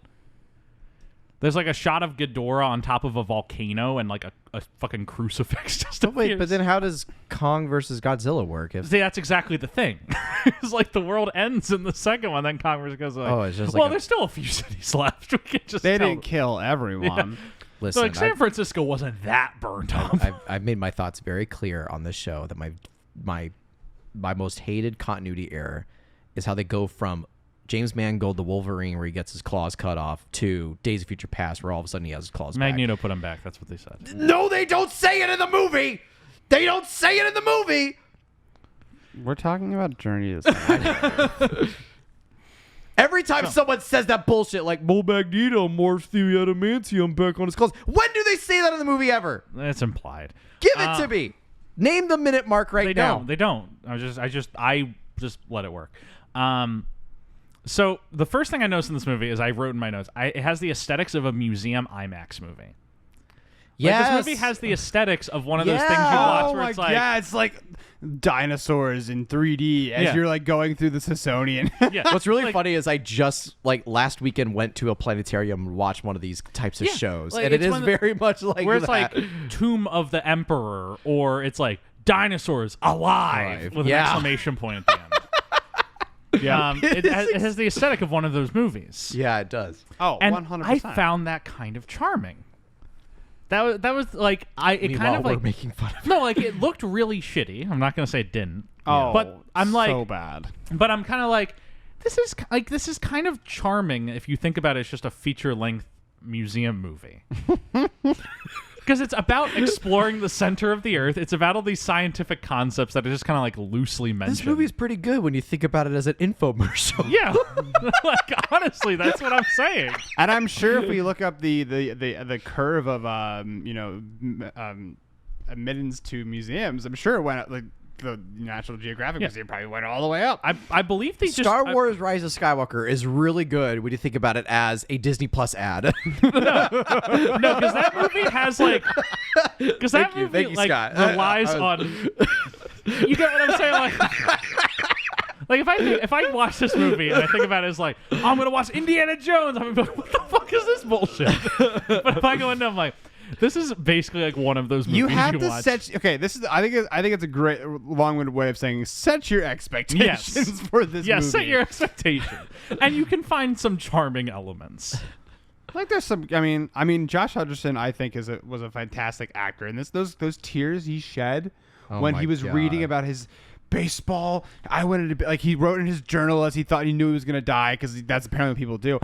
There's like a shot of Ghidorah on top of a volcano and like a fucking crucifix just appears. Wait, but then how does Kong versus Godzilla work? See, that's exactly the thing. It's like the world ends in the second one, then Kong versus Godzilla. It's just there's still a few cities left. We can just they didn't kill everyone. Yeah. Listen, so like San Francisco wasn't that burnt up. I've made my thoughts very clear on this show that my most hated continuity error is how they go from James Mangold, the Wolverine, where he gets his claws cut off, to Days of Future Past, where all of a sudden he has his claws Magneto back. put him back. That's what they said. No, they don't say it in the movie. They don't say it in the movie. We're talking about Journey to the Every time someone says that bullshit, like, Magneto morphs through adamantium back on his claws. When do they say that in the movie ever? It's implied. Give it to me. Name the minute mark right now. They don't. I just let it work. So the first thing I noticed in this movie is I wrote in my notes, it has the aesthetics of a museum IMAX movie. Yes. Like, this movie has the aesthetics of one of those things you watch where it's like... Yeah, it's like dinosaurs in 3D as you're like going through the Smithsonian. What's really funny is I just last weekend went to a planetarium and watched one of these types of shows, like, and it is very much like where it's like Tomb of the Emperor, or it's like dinosaurs alive with an exclamation point at the end. It has the aesthetic of one of those movies. Yeah, it does. Oh, and 100%. I found that kind of charming. That was like we're making fun of it. No, like it looked really shitty. I'm not gonna say it didn't. Oh, but I'm like so bad. But I'm kind of like this is kind of charming if you think about it. It's just a feature-length museum movie. Because it's about exploring the center of the Earth. It's about all these scientific concepts that are just kind of like loosely mentioned. This movie's pretty good when you think about it as an infomercial. Yeah, like honestly, that's what I'm saying. And I'm sure if we look up the curve of admittance to museums, I'm sure it went like the National Geographic Museum probably went all the way up. I believe they Star Wars Rise of Skywalker is really good when you think about it as a Disney Plus ad. No, because that movie has like, because that movie like Scott. relies on. You get what I'm saying? Like if I watch this movie and I think about it as like, oh, I'm gonna watch Indiana Jones, I'm gonna be like, what the fuck is this bullshit? But if I go into, I'm like, this is basically like one of those movies you have to watch. set. Okay, this is. I think it's a great long-winded way of saying set your expectations for this movie. Yeah, set your expectation, and you can find some charming elements. Like there's some. I mean, Josh Hutcherson, I think was a fantastic actor, and those tears he shed when he was reading about his baseball. I wanted to be like, he wrote in his journal as he thought he knew he was gonna die, because that's apparently what people do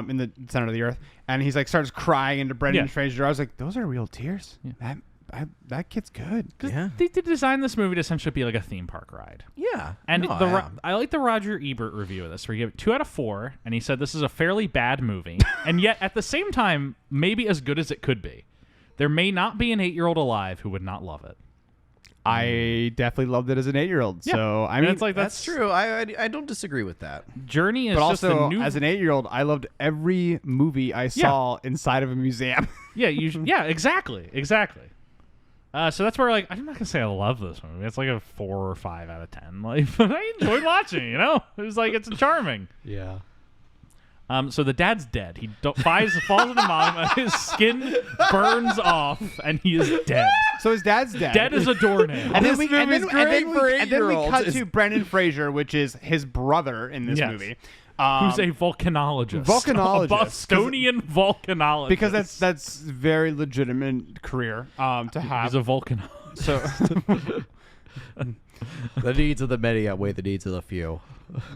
in the center of the earth. And he's like starts crying into Brendan Fraser. I was like, those are real tears. Yeah. That kid's good. Yeah. They designed this movie to essentially be like a theme park ride. Yeah. And I like the Roger Ebert review of this, where he gave it 2 out of 4, and he said this is a fairly bad movie, and yet at the same time, maybe as good as it could be. There may not be an 8-year-old alive who would not love it. I definitely loved it as an 8-year-old. Yeah. So I mean, it's like that's true. I don't disagree with that. Journey is but just also a new. As an 8-year-old, I loved every movie I saw inside of a museum. Yeah, exactly. So that's where like I'm not gonna say I love this movie. It's like a 4 or 5 out of 10. Like, but I enjoyed watching. You know, it was like it's charming. Yeah. So the dad's dead. He falls into mom, and his skin burns off, and he is dead. So his dad's dead. Dead as a doornail. And then we cut to Brendan Fraser, which is his brother in this movie. Who's a volcanologist. A Bostonian volcanologist. Because that's very legitimate career to have. He's a volcanologist. So the needs of the many outweigh the needs of the few.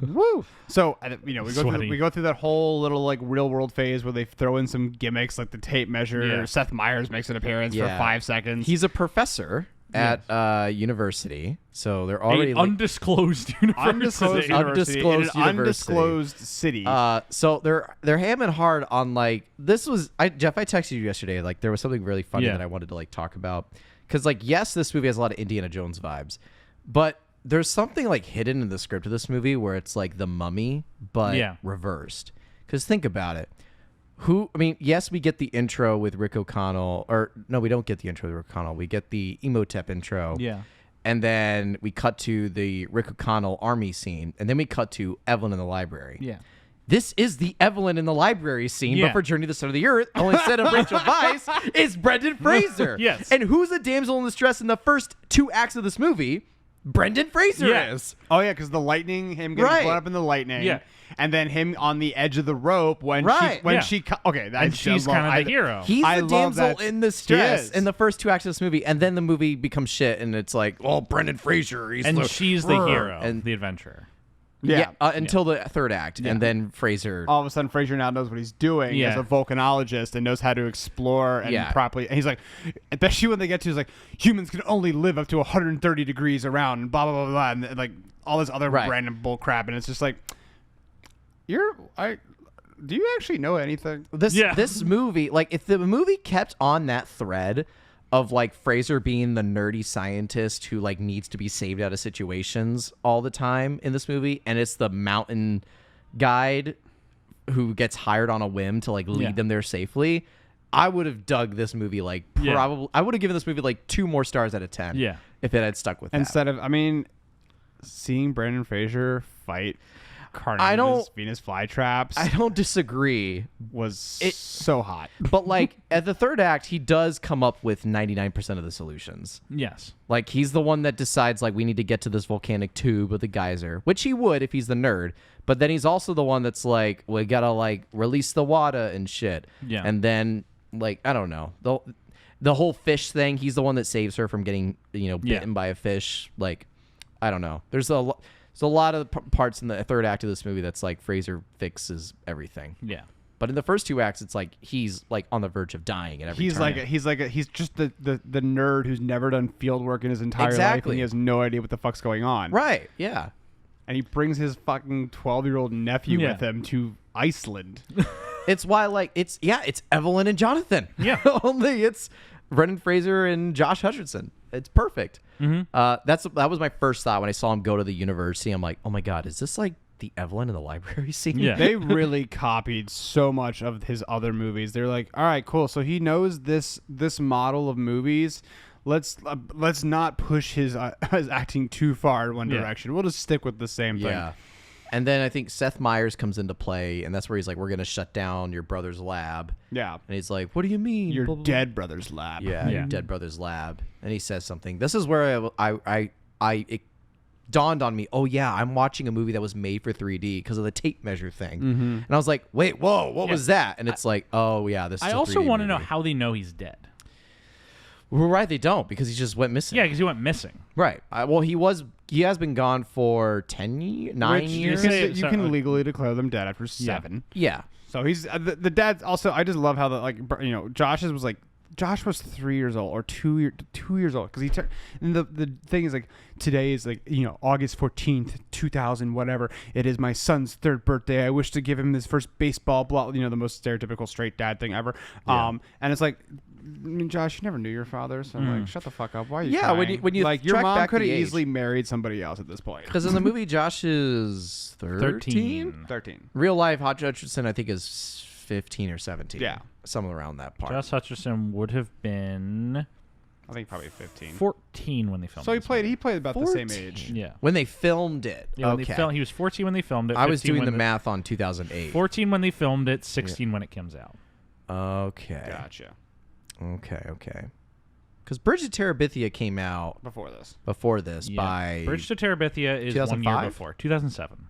Woo! So we go through that whole little like real world phase where they throw in some gimmicks like the tape measure. Yeah. Seth Meyers makes an appearance for 5 seconds. He's a professor at university, so they're already undisclosed university. Undisclosed city. So they're hamming hard on like this was Jeff. I texted you yesterday. Like there was something really funny that I wanted to like talk about, because like yes, this movie has a lot of Indiana Jones vibes, but there's something like hidden in the script of this movie where it's like The Mummy, but reversed. Because think about it. Yes, we get the intro with Rick O'Connell. Or, no, we don't get the intro with Rick O'Connell. We get the Emotep intro. Yeah. And then we cut to the Rick O'Connell army scene. And then we cut to Evelyn in the library. Yeah. This is the Evelyn in the library scene, but for Journey to the Center of the Earth, only instead of Rachel Weisz, is Brendan Fraser. Yes. And who's the damsel in distress in the first 2 acts of this movie? Brendan Fraser is. Oh yeah, because the lightning, him getting blown up in the lightning, and then him on the edge of the rope when she's kind of the hero. He's the damsel in distress in the first 2 acts of this movie, and then the movie becomes shit, and it's like, oh, Brendan Fraser, she's the hero and the adventurer. Until the 3rd act, and then Fraser. All of a sudden, Fraser now knows what he's doing as a volcanologist and knows how to explore and properly. And he's like, especially when they get to, he's like, humans can only live up to 130 degrees around, and blah blah blah blah, and like all this other random bull crap, and it's just like, do you actually know anything? This movie, like, if the movie kept on that thread of like Fraser being the nerdy scientist who like needs to be saved out of situations all the time in this movie, and it's the mountain guide who gets hired on a whim to like lead them there safely, I would have dug this movie probably. I would have given this movie 2 more stars out of 10. Yeah, if it had stuck with that. Instead of, seeing Brendan Fraser fight Carnivorous Venus flytraps. I don't disagree. Was so hot. But at the third act, he does come up with 99% of the solutions. Yes. He's the one that decides we need to get to this volcanic tube with the geyser, which he would if he's the nerd. But then he's also the one that's we gotta release the water and shit. Yeah. And then I don't know the whole fish thing. He's the one that saves her from getting bitten by a fish. I don't know. There's a lot of parts in the third act of this movie that's Fraser fixes everything. Yeah. But in the first 2 acts, it's he's on the verge of dying at every turn. He's just the nerd who's never done field work in his entire life, and he has no idea what the fuck's going on. Right? Yeah. And he brings his fucking 12-year-old nephew with him to Iceland. It's why it's Evelyn and Jonathan. Yeah. Only it's Brendan Fraser and Josh Hutcherson. It's perfect. Mm-hmm. That was my first thought when I saw him go to the university. I'm like, oh my god, is this the Evelyn in the library scene? Yeah. They really copied so much of his other movies. They're like, all right, cool. So he knows this model of movies. Let's not push his acting too far in one direction. We'll just stick with the same thing. Yeah. And then I think Seth Meyers comes into play, and that's where he's like, we're going to shut down your brother's lab. Yeah. And he's like, what do you mean? Your blah, blah, dead brother's lab. Yeah, your dead brother's lab. And he says something. This is where it dawned on me, oh yeah, I'm watching a movie that was made for 3D because of the tape measure thing. Mm-hmm. And I was like, wait, whoa, what was that? And it's oh yeah, this is I also want to know how they know he's dead. Well, right, they don't, because he just went missing. Yeah, because he went missing. Right. Well, he has been gone for 9 years. You can legally declare them dead after 7. Yeah. So he's the dad's also. I just love how Josh's was Josh was 3 years old or 2 years old because he turned. And the thing is today is August 14th, 2000, whatever. It is my son's 3rd birthday. I wish to give him his first baseball. Blah. The most stereotypical straight dad thing ever. Yeah. And it's Josh, you never knew your father, so I'm shut the fuck up. Why are you crying? when you your mom back could have the age. easily married somebody else at this point. Because in the movie, Josh is 13? 13. Real life, Hutcherson, I think, is 15 or 17. Yeah. Somewhere around that part. Josh Hutcherson would have been, I think probably 15. 14 when they filmed it. So he played about 14. the same age. Yeah. When they filmed it. Yeah, okay. He was 14 when they filmed it. I was doing the math on 2008. 14 when they filmed it, 16 when it comes out. Okay. Gotcha. Okay. Because Bridge to Terabithia came out before this by... Bridge to Terabithia is 1 year before. 2007.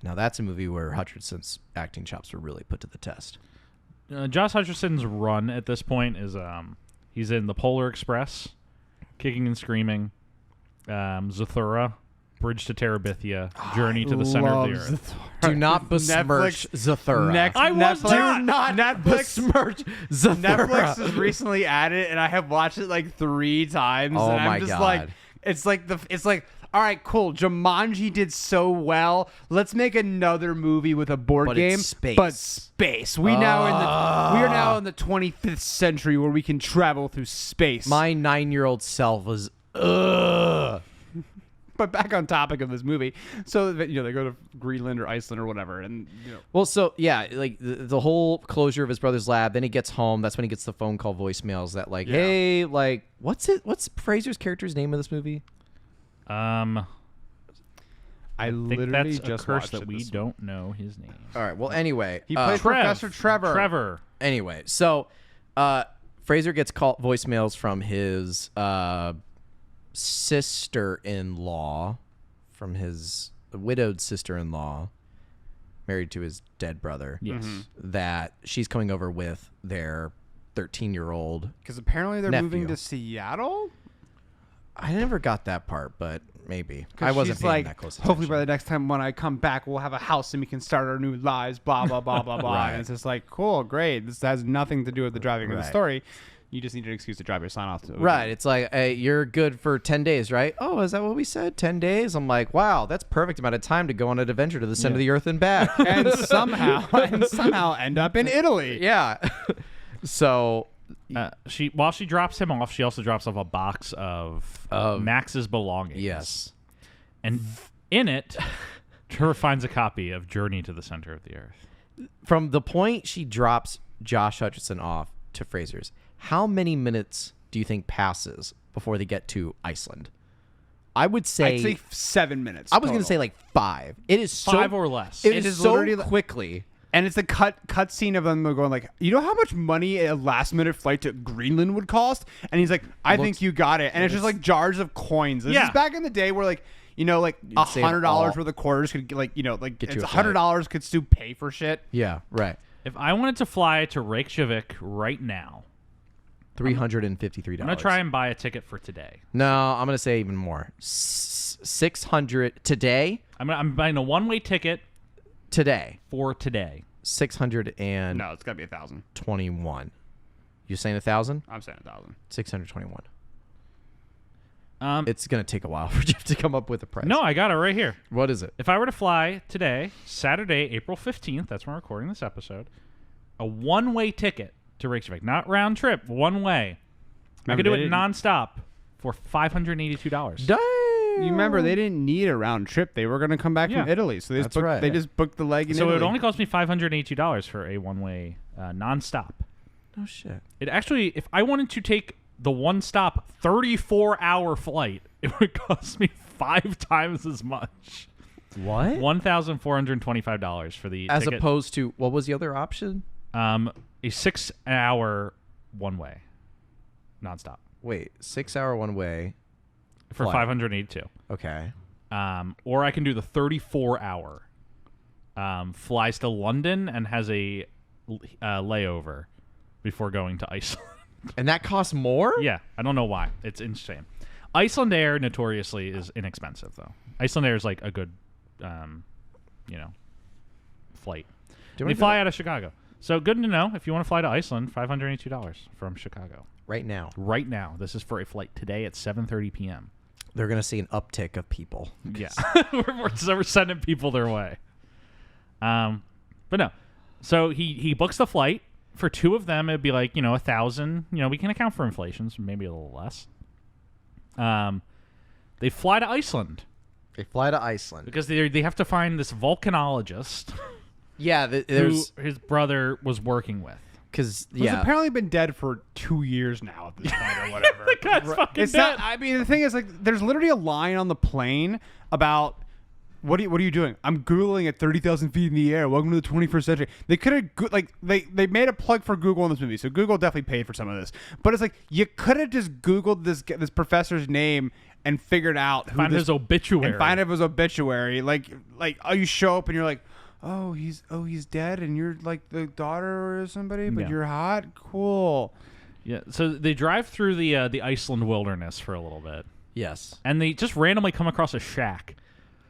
Now that's a movie where Hutcherson's acting chops were really put to the test. Josh Hutcherson's run at this point is he's in The Polar Express, Kicking and Screaming, Zathura, Bridge to Terabithia, Journey to the Center of the Earth. Do not besmirch Zathura. I was Do not besmirch Zathura. Netflix has recently added, and I have watched it 3 times. Oh and I'm my just God. It's all right, cool. Jumanji did so well. Let's make another movie with a board game, but space. We are now in the 25th century where we can travel through space. My 9-year-old self was ugh. But back on topic of this movie, so they go to Greenland or Iceland or whatever, and Well, so yeah, the whole closure of his brother's lab. Then he gets home. That's when he gets the phone call voicemails that hey, what's Fraser's character's name in this movie? I think literally that's just a curse watched that we don't know his name. All right. Well, anyway, he plays Professor Trevor. Anyway, so Fraser gets voicemails from his sister-in-law, from his widowed sister-in-law, married to his dead brother. Yes. That she's coming over with their 13-year-old. Because apparently they're nephew. moving to Seattle. I never got that part, but maybe. I wasn't paying that close attention. Hopefully by the next time when I come back, we'll have a house and we can start our new lives, blah, blah, blah, blah, blah. Right. And it's just cool, great. This has nothing to do with the driving of the story. You just need an excuse to drive your son off to. Right. It's hey, you're good for 10 days, right? Oh, is that what we said? 10 days? I'm like, wow, that's perfect amount of time to go on an adventure to the center of the earth and back. and somehow end up in Italy. Yeah. So... while she drops him off, she also drops off a box of Max's belongings. Yes. And in it, Trevor finds a copy of Journey to the Center of the Earth. from the point she drops Josh Hutcherson off to Fraser's, how many minutes do you think passes before they get to Iceland? I'd say 7 minutes. I was going to say like 5. It is 5 or less. It is so quickly. And it's the cut scene of them going like, you know how much money a last minute flight to Greenland would cost? And he's like, I think you got it. And it's just like jars of coins. This is back in the day where like, you know, like $100 worth of quarters could like, you know, like it's $100 could still pay for shit. Yeah, right. If I wanted to fly to Reykjavik right now, $353. I'm gonna try and buy a ticket for today. No, I'm gonna say even more. 600 today. I'm buying a one-way ticket today for today. 600 and no, it's gotta be 1,000. 21. You saying 1,000? I'm saying 1,000. 621. It's gonna take a while for Jeff to come up with a price. No, I got it right here. What is it? If I were to fly today, Saturday, April 15th, that's when we're recording this episode, a one-way ticket to Reykjavik, not round trip, one way. I could do it nonstop for $582. Damn. You remember they didn't need a round trip; they were going to come back from Italy, so they just booked the leg in Italy. So it only cost me $582 for a one-way nonstop. No shit. It actually, if I wanted to take the one-stop 34-hour flight, it would cost me 5 times as much. What? $1,425 for the as ticket. Opposed to what was the other option? A 6-hour one-way, nonstop. Wait, 6-hour one way for $582. Okay. Or I can do the 34-hour. Flies to London and has a layover before going to Iceland. And that costs more? Yeah, I don't know why. It's insane. Iceland Air notoriously is inexpensive, though. Iceland Air is like a good, flight. They fly out of Chicago. So good to know. If you want to fly to Iceland, $582 from Chicago. Right now. Right now. This is for a flight today at 7:30 p.m. They're going to see an uptick of people. Yeah. we're sending people their way. But no. So he books the flight. For 2 of them, it'd be like, 1,000. We can account for inflation, so maybe a little less. They fly to Iceland. Because they have to find this volcanologist. Yeah, who his brother was working with. Because he's apparently been dead for 2 years now at this point or whatever. The guy's fucking dead. I mean, the thing is, like, there's literally a line on the plane about what are you doing? I'm Googling at 30,000 feet in the air. Welcome to the 21st century. They could have they made a plug for Google in this movie, so Google definitely paid for some of this. But it's like you could have just Googled this professor's name and figured out find his obituary. And find his obituary. Like you show up and you're like, oh, he's dead, and you're like the daughter or somebody, but you're hot. Cool. Yeah. So they drive through the Iceland wilderness for a little bit. Yes. And they just randomly come across a shack.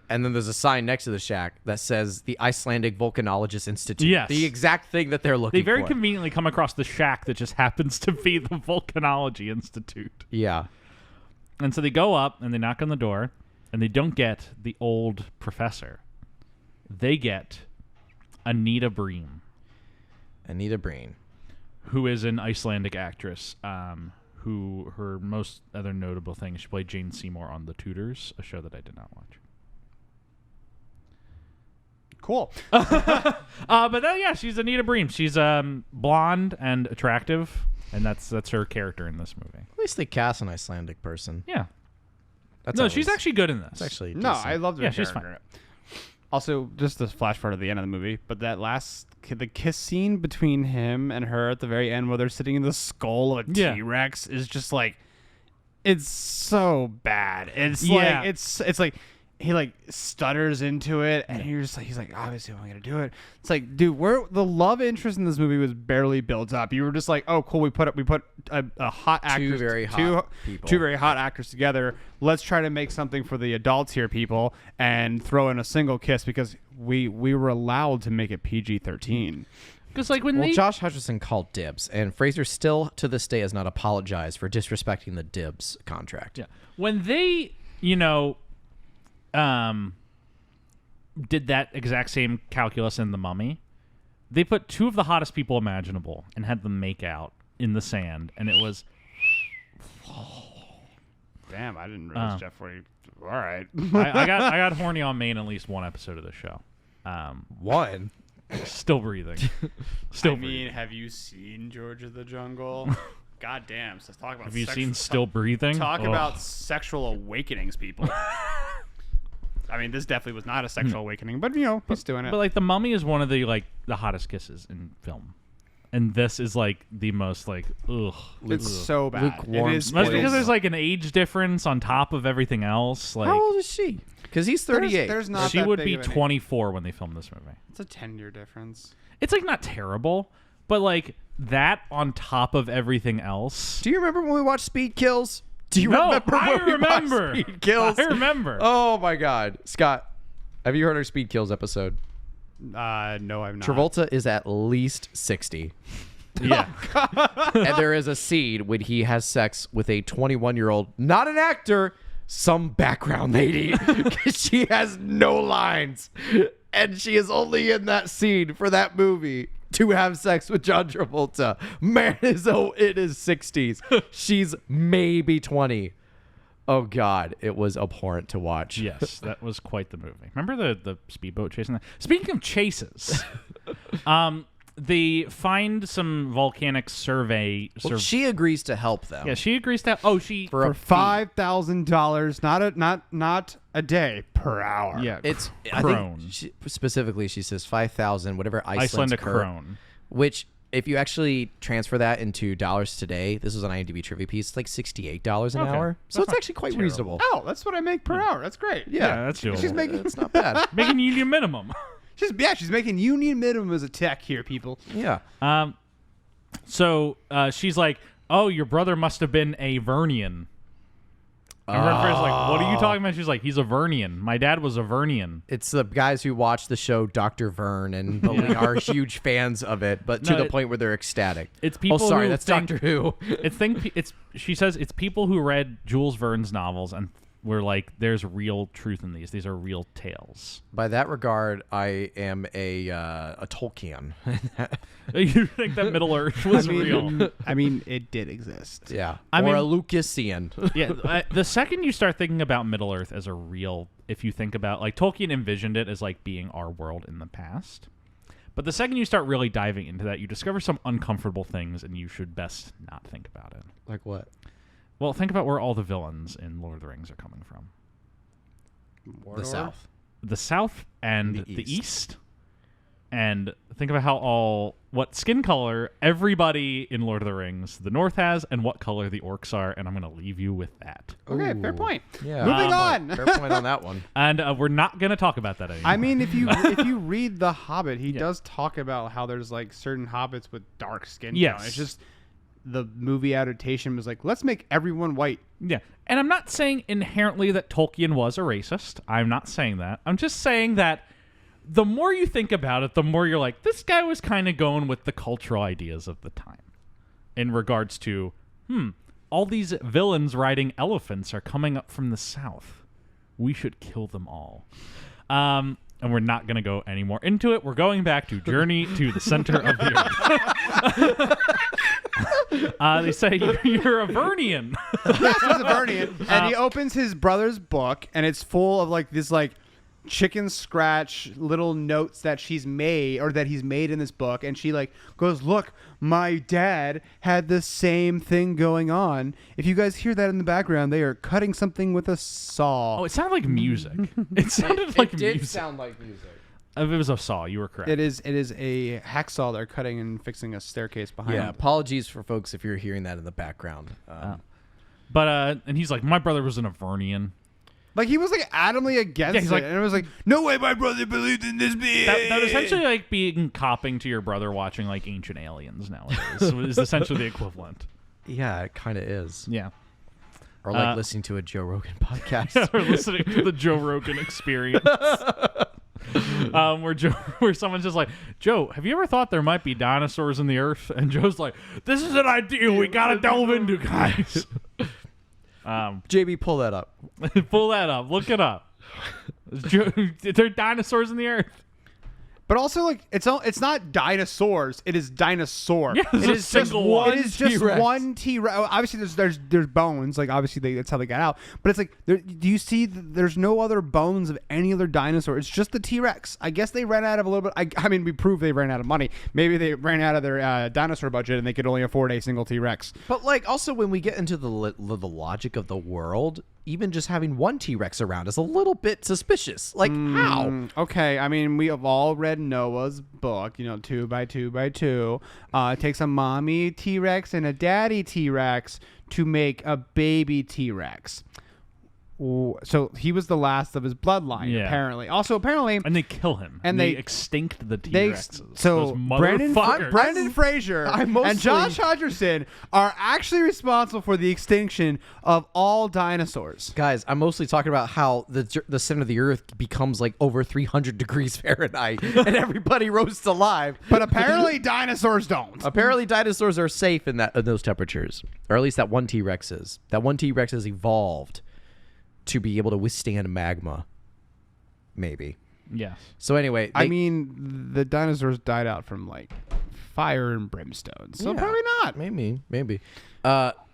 And then there's a sign next to the shack that says the Icelandic Volcanologist Institute. Yes. The exact thing that they're looking for. They very conveniently come across the shack that just happens to be the Volcanology Institute. Yeah. And so they go up and they knock on the door, and they don't get the old professor. They get Anita Breen. Who is an Icelandic actress, who her most other notable thing is she played Jane Seymour on The Tudors, a show that I did not watch. Cool. But then, she's Anita Breen. She's blonde and attractive, and that's her character in this movie. At least they cast an Icelandic person. Yeah. She's actually good in this. It's actually no, I loved her. Yeah, she's fine. Also, just the flash forward at the end of the movie, but that the kiss scene between him and her at the very end, where they're sitting in the skull of a T-Rex, is just like, it's so bad. It's like it's like. He like stutters into it, and he's like, obviously I'm gonna do it. It's like, dude, the love interest in this movie was barely built up. You were just like, oh, cool, we put a hot actress, two very hot actors together. Let's try to make something for the adults here, people, and throw in a single kiss because we were allowed to make it PG-13. Because like Josh Hutcherson called dibs, and Fraser still to this day has not apologized for disrespecting the dibs contract. Yeah, when they did that exact same calculus in The Mummy, they put 2 of the hottest people imaginable and had them make out in the sand, and it was damn, I didn't realize Jeff All right. I got horny on Maine at least one episode of the show. One? Still breathing. I mean, have you seen George of the Jungle? God damn. So talk about. Have you seen Still Breathing? Talk about sexual awakenings, people. I mean, this definitely was not a sexual awakening, but he's doing it. But like, The Mummy is one of the hottest kisses in film, and this is like the most like ugh. It's so bad. Lukewarm. It is That's because there's like an age difference on top of everything else. Like, how old is she? Because he's 38. There's not. She that would big be of an 24 when they filmed this movie. It's a 10-year difference. It's like not terrible, but like that on top of everything else. Do you remember when we watched Speed Kills? Do you No, remember I when we remember. watched Speed Kills? I remember. Oh my God, Scott, have you heard our Speed Kills episode? No, I've not. Travolta is at least 60. Yeah. And there is a scene when he has sex with a 21-year-old, not an actor, some background lady. She has no lines. And she is only in that scene for that movie to have sex with John Travolta. Man, it is 60s. She's maybe 20. Oh, God. It was abhorrent to watch. Yes, that was quite the movie. Remember the speedboat chasing that? Speaking of chases, they find some volcanic survey. Well, she agrees to help them. Yeah, she agrees to. Oh, she for $5,000, not a day, per hour. Yeah, it's krone. I think specifically she says 5,000, whatever Icelandic krone. Which, if you actually transfer that into dollars today, this was an IMDb trivia piece. It's like $68 an hour, so it's actually quite reasonable. Oh, that's what I make per hour. That's great. Yeah, that's doable. She's making. It's not bad. Making union minimum. She's making union minimum as a tech here, people. Yeah. So she's like, "Oh, your brother must have been a Vernian." And Fraser's like, "What are you talking about?" She's like, "He's a Vernian. My dad was a Vernian." It's the guys who watch the show Dr. Vern and are huge fans of it, but to the point where they're ecstatic. It's people. Oh, sorry, who that's think, Doctor Who. She says it's people who read Jules Verne's novels and were like, "There's real truth in these. These are real tales." By that regard, I am a Tolkien. You think that Middle Earth was real? I mean, it did exist. Yeah. I or mean, a Lucasian. Yeah. The second you start thinking about Middle Earth as a real, if you think about, like, Tolkien envisioned it as like being our world in the past. But the second you start really diving into that, you discover some uncomfortable things, and you should best not think about it. Like what? Well, think about where all the villains in Lord of the Rings are coming from. The South. The South and the East. And think about how what skin color everybody in Lord of the Rings, the North has, and what color the orcs are, and I'm going to leave you with that. Okay, Ooh. fair point. Yeah. Moving on. Fair point on that one. And we're not going to talk about that anymore. I mean, if you read The Hobbit, he does talk about how there's like certain hobbits with dark skin. Yes. It's just the movie adaptation was like, let's make everyone white. Yeah. And I'm not saying inherently that Tolkien was a racist. I'm not saying that. I'm just saying that the more you think about it, the more you're like, this guy was kind of going with the cultural ideas of the time in regards to, all these villains riding elephants are coming up from the South. We should kill them all. And we're not going to go any more into it. We're going back to Journey to the Center of the Earth. They say you're a Vernian. Yes, he's a Vernian. And he opens his brother's book, and it's full of like this like chicken scratch little notes that she's made or that he's made in this book. And she like goes, look, my dad had the same thing going on. If you guys hear that in the background, they are cutting something with a saw. Oh, it sounded like music. It sounded like music. It did sound like music. If it was a saw, you were correct. It is a hacksaw they're cutting and fixing a staircase behind. Yeah, apologies for folks if you're hearing that in the background. But and he's like, my brother was an Avernian. Like, he was, like, adamantly against it. Like, and it was like, no way my brother believed in this being. That was essentially like being copping to your brother watching, like, Ancient Aliens nowadays. Is essentially the equivalent. Yeah, it kind of is. Yeah. Or, like, listening to a Joe Rogan podcast. Or listening to the Joe Rogan Experience. Where someone's just like, Joe, have you ever thought there might be dinosaurs in the Earth? And Joe's like, this is an idea we got to delve into, guys. JB, pull that up. Pull that up. Look it up. There are dinosaurs in the Earth. But also, like, it's not dinosaurs. It is dinosaur. Yeah, it is just one. It is just T-Rex. one T-Rex. Obviously, there's bones. Like, obviously, that's how they got out. But it's like, do you see? There's no other bones of any other dinosaur. It's just the T-Rex. I guess they ran out of a little bit. I mean, we proved they ran out of money. Maybe they ran out of their dinosaur budget and they could only afford a single T-Rex. But like, also when we get into the logic of the world, even just having one T-Rex around is a little bit suspicious. Like, how? Okay, I mean, we have all read Noah's book, 2 by 2 by 2. It takes a mommy T-Rex and a daddy T-Rex to make a baby T-Rex. So he was the last of his bloodline, apparently. Also, apparently... And they kill him. And they extinct the T-Rexes. So Brendan Fraser and Josh Hutcherson are actually responsible for the extinction of all dinosaurs. Guys, I'm mostly talking about how the center of the Earth becomes like over 300 degrees Fahrenheit and everybody roasts alive. But apparently dinosaurs don't. Apparently dinosaurs are safe in those temperatures. Or at least that one T-Rex is. That one T-Rex has evolved to be able to withstand magma. Maybe. Yes. So anyway, I mean, the dinosaurs died out from like fire and brimstone. So probably not. Maybe.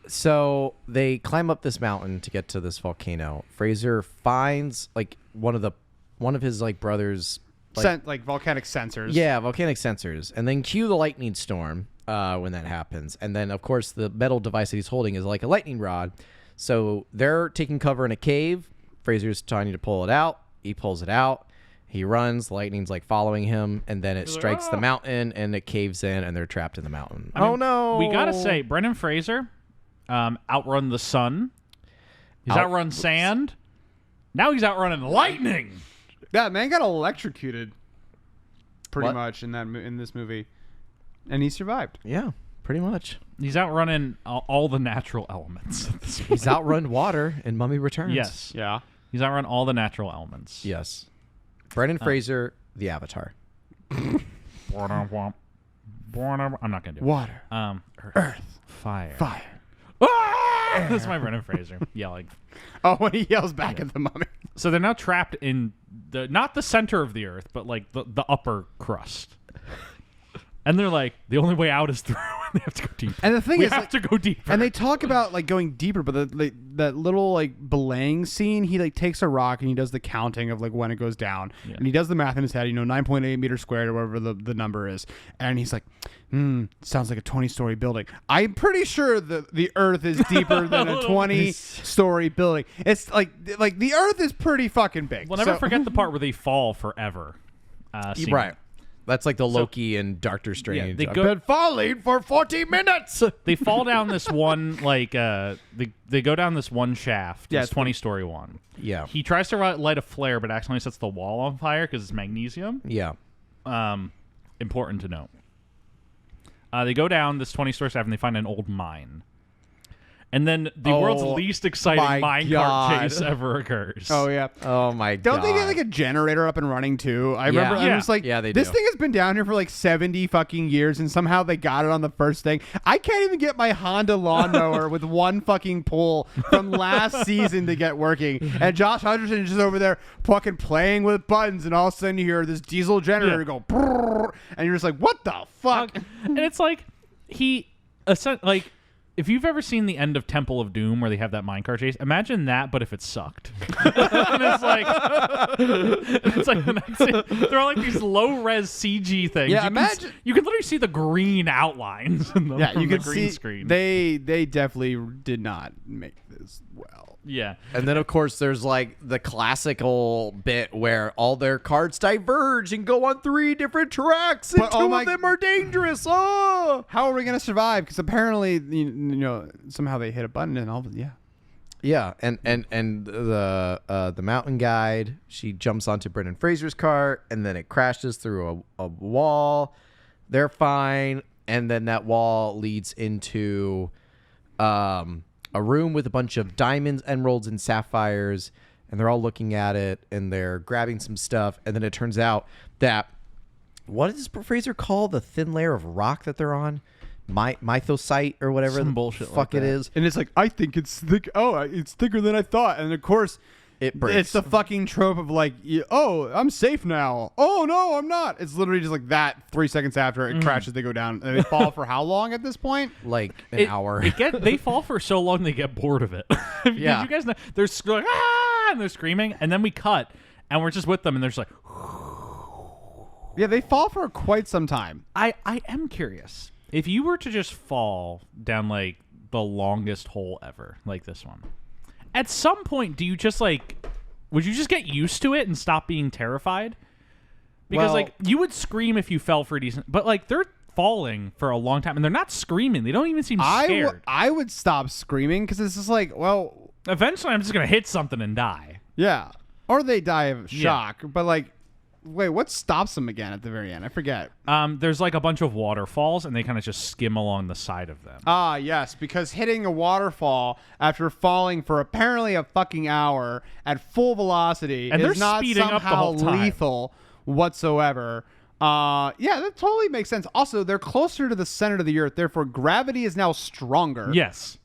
So they climb up this mountain to get to this volcano. Fraser finds like one of his like brothers like volcanic sensors. Yeah, volcanic sensors. And then cue the lightning storm when that happens. And then of course the metal device that he's holding is like a lightning rod. So they're taking cover in a cave. Fraser's trying to pull it out. He pulls it out. He runs. Lightning's like following him. And then it strikes the mountain and it caves in and they're trapped in the mountain. I mean, no. We got to say, Brendan Fraser outrun the sun. He's outrun sand. Now he's outrunning lightning. Yeah, man got electrocuted pretty much in this movie. And he survived. Yeah. Pretty much. He's outrunning all the natural elements. He's outrun water in Mummy Returns. Yes. Yeah. He's outrun all the natural elements. Yes. Brendan Fraser, the Avatar. I'm not going to do it. Water. Earth. Fire. Ah! That's my Brendan Fraser yelling. Oh, when he yells back at the mummy. So they're now trapped in not the center of the Earth, but like the upper crust. And they're like, the only way out is through, and they have to go deeper. And the thing we is, have to go deeper. And they talk about like going deeper, but that little like belaying scene, he like takes a rock and he does the counting of like when it goes down, and he does the math in his head, 9.8 meters squared or whatever the number is, and he's like, sounds like a 20-story building. I'm pretty sure the Earth is deeper than a 20-story building. It's like the Earth is pretty fucking big. We'll never forget the part where they fall forever. Right. That's like the Loki and Doctor Strange. Yeah, I've been falling for 40 minutes. They fall down this one, like, they go down this one shaft, this 20-story one. Yeah. He tries to light a flare, but accidentally sets the wall on fire because it's magnesium. Yeah. Important to note. They go down this 20-story shaft and they find an old mine. And then the world's least exciting minecart chase ever occurs. Oh, yeah. Oh, my God. Don't they get like a generator up and running, too? I remember I was like, they this do. thing has been down here for like 70 fucking years, and somehow they got it on the first thing. I can't even get my Honda lawnmower with one fucking pull from last season to get working. And Josh Hutcherson is just over there fucking playing with buttons, and all of a sudden you hear this diesel generator go, brrr, and you're just like, what the fuck? And it's like, if you've ever seen the end of Temple of Doom where they have that minecart chase, imagine that, but if it sucked. And it's like they're all like these low-res CG things. Yeah, you can literally see the green outlines in you can green see screen. They definitely did not make this well. Yeah. And then, of course, there's like the classical bit where all their cards diverge and go on 3 different tracks, and 2 of them are dangerous. Oh! How are we going to survive? Because apparently, somehow they hit a button and all. Yeah, and the mountain guide, she jumps onto Brendan Fraser's cart, and then it crashes through a wall. They're fine, and then that wall leads into a room with a bunch of diamonds, emeralds, and sapphires, and they're all looking at it, and they're grabbing some stuff, and then it turns out that, what does Fraser call the thin layer of rock that they're on? Mythosite or whatever some the bullshit fuck like it is. And it's like, I think it's thick. Oh, it's thicker than I thought. And of course, it breaks. It's the fucking trope of like, oh, I'm safe now. Oh no, I'm not. It's literally just like that. 3 seconds after it crashes, they go down and they fall for how long at this point? Like an hour. They fall for so long they get bored of it. Yeah. Did you guys know? They're like, and they're screaming, and then we cut, and we're just with them, and they're just like. Yeah, they fall for quite some time. I am curious. If you were to just fall down like the longest hole ever, like this one, at some point, do you just like, would you just get used to it and stop being terrified? Because like you would scream if you fell for a decent, but like they're falling for a long time and they're not screaming. They don't even seem scared. I would stop screaming because it's just like, well, eventually I'm just gonna hit something and die. Yeah, or they die of shock. But like. Wait, what stops them again at the very end? I forget. There's like a bunch of waterfalls, and they kind of just skim along the side of them. Ah, yes, because hitting a waterfall after falling for apparently a fucking hour at full velocity and is not speeding somehow up the whole time. lethal whatsoever. Yeah, that totally makes sense. Also, they're closer to the center of the Earth, therefore gravity is now stronger. Yes.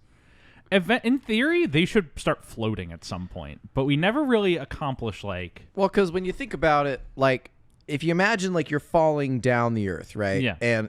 In theory, they should start floating at some point, but we never really accomplish like. Well, because when you think about it, like if you imagine like you're falling down the Earth, right? Yeah. And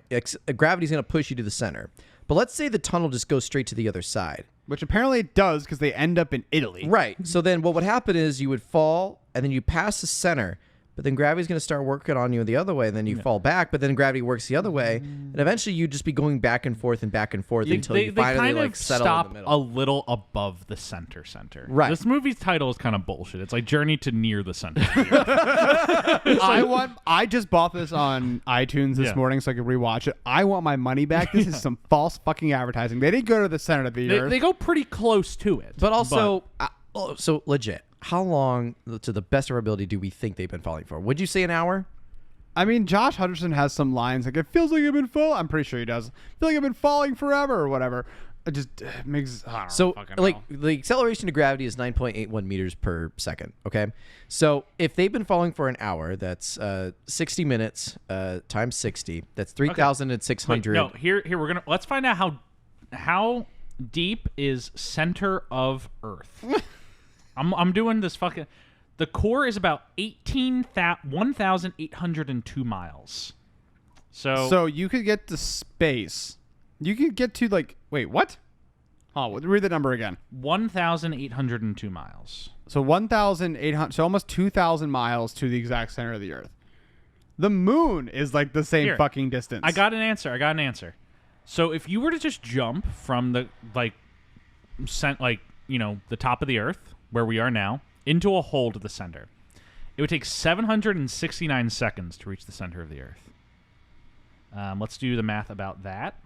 gravity's going to push you to the center. But let's say the tunnel just goes straight to the other side. Which apparently it does because they end up in Italy. Right. So then what would happen is you would fall and then you pass the center. But then gravity's going to start working on you the other way, and then you fall back. But then gravity works the other way, and eventually you'd just be going back and forth until you finally kind like of settle stop in the middle. a little above the center. Right. This movie's title is kind of bullshit. It's like Journey to Near the Center. I just bought this on iTunes this morning so I could rewatch it. I want my money back. This is some false fucking advertising. They didn't go to the center of the Earth. They go pretty close to it. But also, so legit. How long, to the best of our ability, do we think they've been falling for? Would you say an hour? I mean, Josh Hutcherson has some lines like, it feels like I've been falling. I'm pretty sure he does. I feel like I've been falling forever or whatever. It just makes... So, like, the acceleration to gravity is 9.81 meters per second, okay? So, if they've been falling for an hour, that's 60 minutes times 60. That's 3,600. No, here we're going to... Let's find out how deep is center of Earth. I'm doing this fucking... The core is about 1,802 miles. So you could get to space. You could get to like... Wait, what? Oh, read the number again. 1,802 miles. So 1,800... So almost 2,000 miles to the exact center of the Earth. The moon is like the same fucking distance. I got an answer. So if you were to just jump from the the top of the Earth, where we are now, into a hole to the center, it would take 769 seconds to reach the center of the Earth. Let's do the math about that.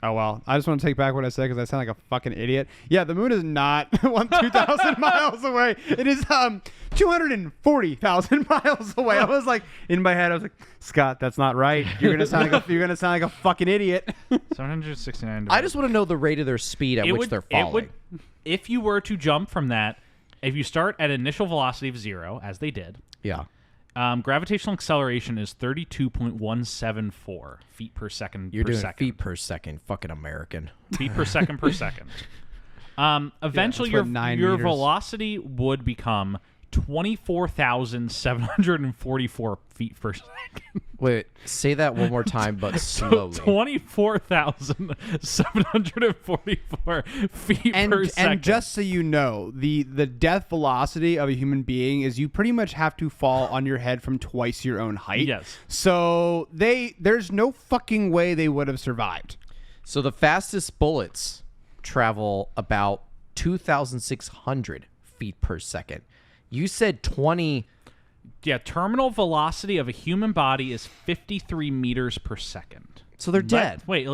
Oh, well, I just want to take back what I said because I sound like a fucking idiot. Yeah, the moon is not 2,000 miles away. It is 240,000 miles away. I was like, in my head, I was like, Scott, that's not right. You're gonna sound like a fucking idiot. 769. I just want to know the rate of their speed at which they're falling. If you were to jump from that, if you start at initial velocity of 0, as they did, gravitational acceleration is 32.174 feet per second. You're doing feet per second, fucking American. Feet per second per second. Eventually, your velocity would become 24,744 feet per second. Wait, say that one more time, but slowly. 24,744 feet per second. And just so you know, the death velocity of a human being is you pretty much have to fall on your head from twice your own height. Yes. So there's no fucking way they would have survived. So the fastest bullets travel about 2,600 feet per second. You said 20. Yeah, terminal velocity of a human body is 53 meters per second. So they're dead. Wait.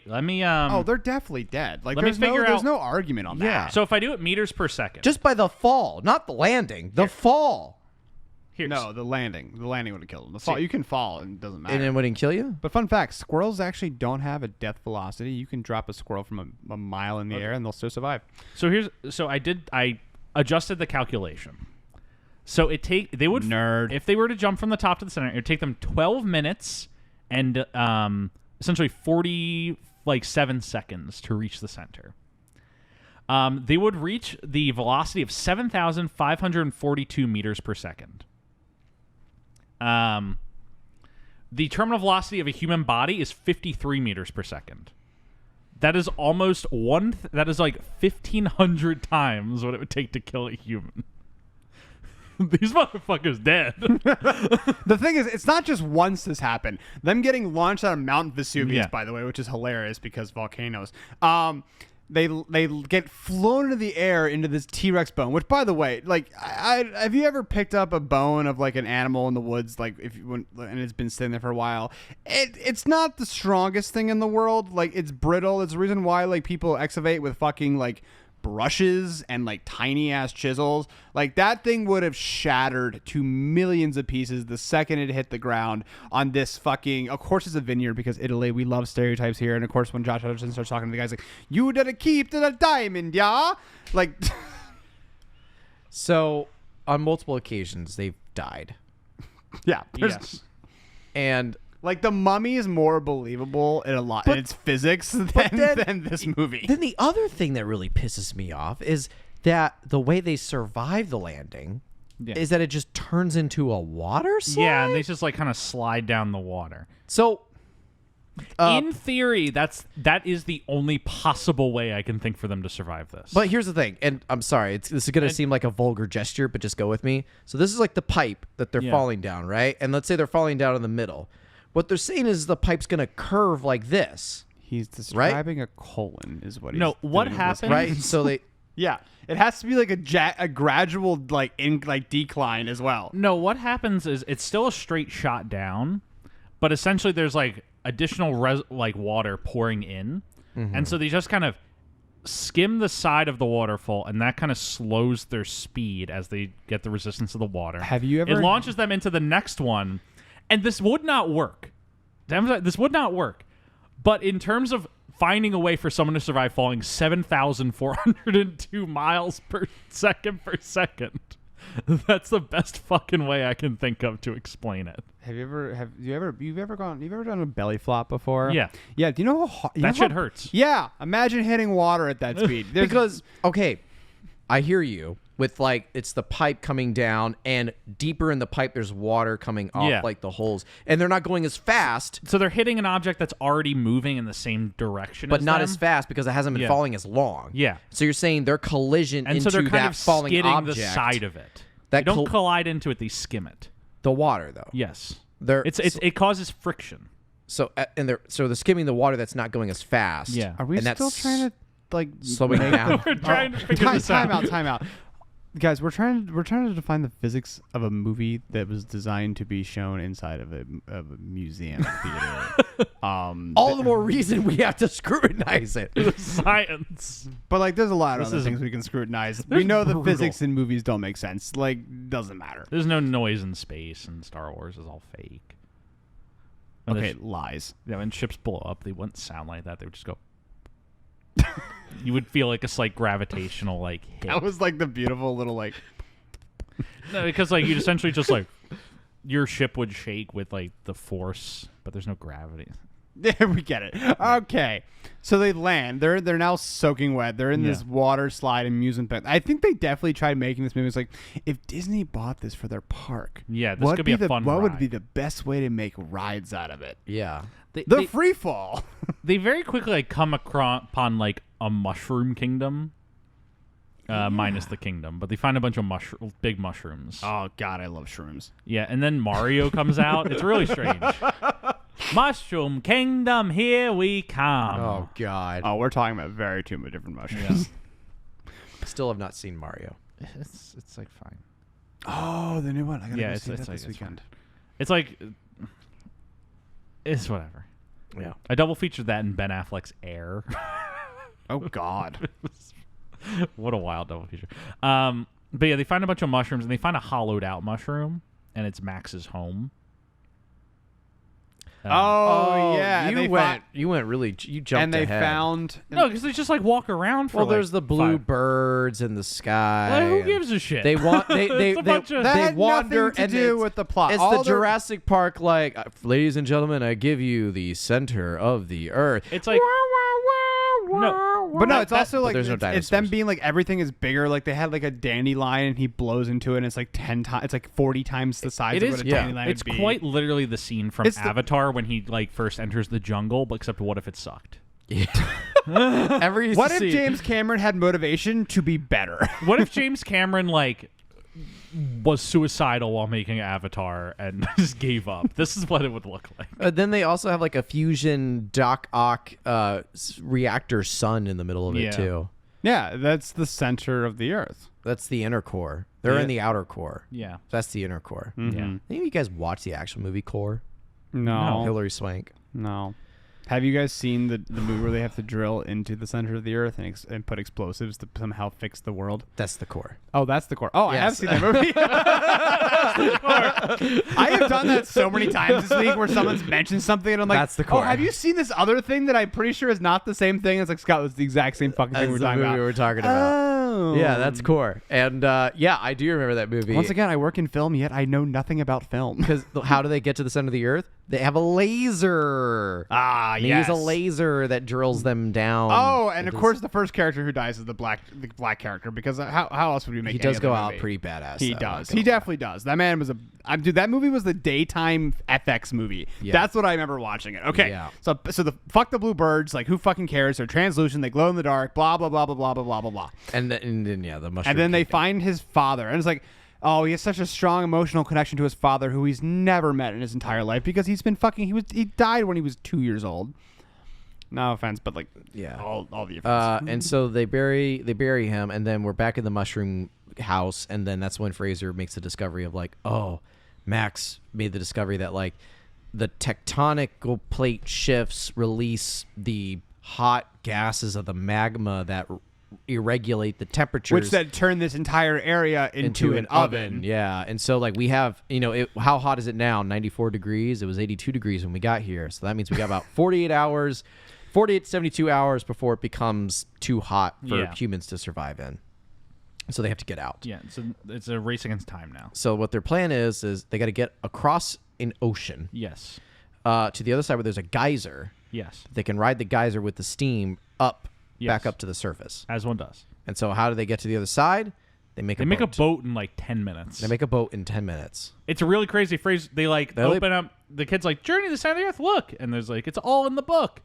Let me. Oh, they're definitely dead. Like, there's no argument on that. So if I do it meters per second, just by the fall, not the landing, the fall. No, the landing. The landing would have killed them. The fall, you can fall and it doesn't matter. And it wouldn't kill you? But fun fact, squirrels actually don't have a death velocity. You can drop a squirrel from a mile in the air and they'll still survive. So I adjusted the calculation. So if they were to jump from the top to the center, it would take them 12 minutes and essentially 47 seconds to reach the center. They would reach the velocity of 7,542 meters per second. The terminal velocity of a human body is 53 meters per second. That is almost that is like 1,500 times what it would take to kill a human. These motherfuckers dead. The thing is, it's not just once this happened. Them getting launched out of Mount Vesuvius, by the way, which is hilarious because volcanoes. They get flown into the air into this T-Rex bone, which, by the way, like, have you ever picked up a bone of like an animal in the woods, like and it's been sitting there for a while? It's not the strongest thing in the world. Like, it's brittle. It's the reason why like people excavate with fucking like brushes and like tiny ass chisels. Like, that thing would have shattered to millions of pieces the second it hit the ground on this fucking, of course it's a vineyard because Italy, we love stereotypes here. And of course when Josh Hutcherson starts talking to the guys like, you did a keep to the diamond, yeah, like so on multiple occasions they've died. Yeah. Yes. And like, the Mummy is more believable in its physics than this movie. Then the other thing that really pisses me off is that the way they survive the landing is that it just turns into a water slide. Yeah, and they just like kind of slide down the water. So, in theory, that is the only possible way I can think for them to survive this. But here's the thing, and I'm sorry, this is going to seem like a vulgar gesture, but just go with me. So this is like the pipe that they're falling down, right? And let's say they're falling down in the middle. What they're saying is the pipe's going to curve like this. He's describing a colon is what he's No, what doing. happened? Right? So they... Yeah. It has to be like a gradual like decline as well. No, what happens is it's still a straight shot down, but essentially there's like additional water pouring in. Mm-hmm. And so they just kind of skim the side of the waterfall, and that kind of slows their speed as they get the resistance of the water. Have you ever... It launches them into the next one. And this would not work. This would not work. But in terms of finding a way for someone to survive falling 7,402 miles per second, that's the best fucking way I can think of to explain it. Have you ever done a belly flop before? Yeah. Yeah. Do you know how that shit hurts? Yeah. Imagine hitting water at that speed. Because, okay, I hear you. With like, it's the pipe coming down, and deeper in the pipe there's water coming off like the holes, and they're not going as fast. So they're hitting an object that's already moving in the same direction, but not as fast because it hasn't been falling as long. Yeah. So you're saying their collision and into so they're kind that of falling skidding object, the side of it. They don't collide into it; they skim it. The water, though. Yes. It causes friction. So they're skimming the water that's not going as fast. Yeah. Are we still trying to like slowing down? We're trying to figure this out. Time out. Guys, we're trying to define the physics of a movie that was designed to be shown inside of a museum theater. All the more reason we have to scrutinize it. Science. But like, there's a lot of other things we can scrutinize. We know the physics in movies don't make sense. Like, doesn't matter. There's no noise in space, and Star Wars is all fake. Okay, lies. Yeah, when ships blow up, they wouldn't sound like that. They would just go. You would feel like a slight gravitational like hit. That was like the beautiful little like. No, because like you'd essentially just like your ship would shake with like the force, but there's no gravity. Yeah, we get it. Okay, so they land. They're now soaking wet. They're in this water slide amusement park. I think they definitely tried making this movie. It's like, if Disney bought this for their park, this could be a fun ride. What would be the best way to make rides out of it? Yeah, the free fall. They very quickly like come upon like a mushroom kingdom. Minus the kingdom, but they find a bunch of big mushrooms. Oh God, I love shrooms. Yeah, and then Mario comes out. It's really strange. Mushroom Kingdom, here we come. Oh God. Oh, we're talking about very two different mushrooms. Yeah. Still have not seen Mario. It's like fine. Oh, the new one. I gotta go see that like, this weekend. It's like it's whatever. Yeah. I double featured that in Ben Affleck's Air. Oh God. What a wild double feature. But yeah, they find a bunch of mushrooms, and they find a hollowed out mushroom, and it's Max's home. Yeah, you jumped and they ahead. found no, because they just like walk around for. Well, there's the blue birds in the sky. Well, who gives a shit? They want they wander to do with the plot. It's the Jurassic Park, like, ladies and gentlemen, I give you the center of the earth. It's like But no, it's also like there's no it's them being like everything is bigger. Like they had like a dandelion and he blows into it and it's like 10 times. It's like 40 times the size of what a dandelion would be. It's quite literally the scene from Avatar when he like first enters the jungle. But except what if it sucked? Yeah. What if James Cameron had motivation to be better? What if James Cameron like was suicidal while making Avatar and just gave up? This is what it would look like. Then they also have like a fusion Doc Ock reactor sun in the middle of it too. Yeah, that's the center of the Earth. That's the inner core. They're in the outer core. Yeah, that's the inner core. Mm-hmm. Yeah. Any of you guys watch the actual movie Core? No. Hilary Swank. No. Have you guys seen the movie where they have to drill into the center of the Earth and put explosives to somehow fix the world? That's the Core. Oh, that's the Core. Oh, yes. I have seen that movie. I have done that so many times this week where someone's mentioned something and I'm like, that's the Core. Oh, have you seen this other thing that I'm pretty sure is not the same thing? It's like, Scott, was the exact same fucking thing we were talking about. Oh. Yeah, that's Core. And yeah, I do remember that movie. Once again, I work in film, yet I know nothing about film. Because how do they get to the center of the Earth? They have a laser. They use a laser that drills them down. Oh, and of course, the first character who dies is the black character. Because how else would we make? He does go out pretty badass. He does. He definitely does. That man was dude. That movie was the daytime FX movie. Yeah. That's what I remember watching it. Okay. Yeah. So the fuck the blue birds. Like who fucking cares? They're translucent. They glow in the dark. Blah blah blah blah blah blah blah blah. And then the mushroom. And then they find his father, and it's like, oh, he has such a strong emotional connection to his father, who he's never met in his entire life because he's been fucking. He died when he was 2 years old. No offense, but like, yeah, all the offense. And so they bury him, and then we're back in the mushroom house, and then that's when Fraser makes the discovery of like, oh, Max made the discovery that like the tectonic plate shifts release the hot gases of the magma that irregulate the temperatures, which then turn this entire area into an oven. Yeah, and so like we have, how hot is it now? 94 degrees. It was 82 degrees when we got here, so that means we got about 48 to 72 hours before it becomes too hot for humans to survive in. So they have to get out. Yeah, it's a race against time now. So what their plan is they got to get across an ocean. Yes. To the other side where there's a geyser. Yes. They can ride the geyser with the steam back up to the surface. As one does. And so how do they get to the other side? They make a boat in like 10 minutes. They make a boat in 10 minutes. It's a really crazy phrase. They open up, the kid's like, journey to the center of the earth, look. And there's like, it's all in the book.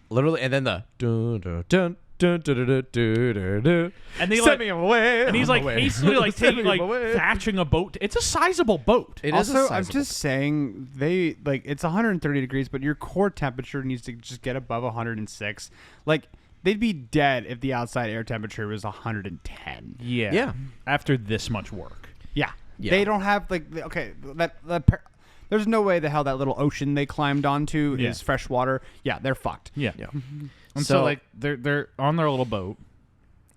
Literally, and then the dun dun dun dun dun dun dun dun. And they send me away. And he's like hastily like taking like thatching a boat. It's a sizable boat. It is. Also, I'm just saying it's 130 degrees, but your core temperature needs to just get above 106. Like they'd be dead if the outside air temperature was 110. Yeah. Yeah. After this much work. Yeah. They don't have there's no way the hell that little ocean they climbed onto is fresh water. Yeah, they're fucked. Yeah. And so like they're on their little boat,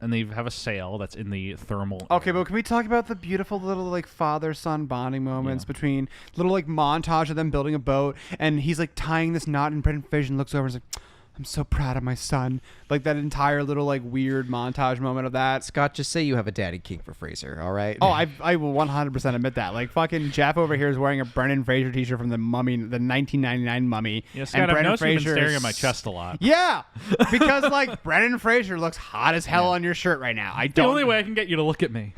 and they have a sail that's in the thermal. Okay, but can we talk about the beautiful little like father-son bonding moments between little like montage of them building a boat, and he's like tying this knot, and Brendan Fraser looks over and is like, I'm so proud of my son. Like that entire little like weird montage moment of that. Scott, just say you have a daddy kink for Fraser, all right? Oh, I will 100% admit that. Like fucking Jeff over here is wearing a Brendan Fraser t-shirt from the Mummy, the 1999 Mummy. Yeah, Scott, and Brendan Fraser been staring at my chest a lot. Yeah, because like Brendan Fraser looks hot as hell on your shirt right now. The only way I can get you to look at me.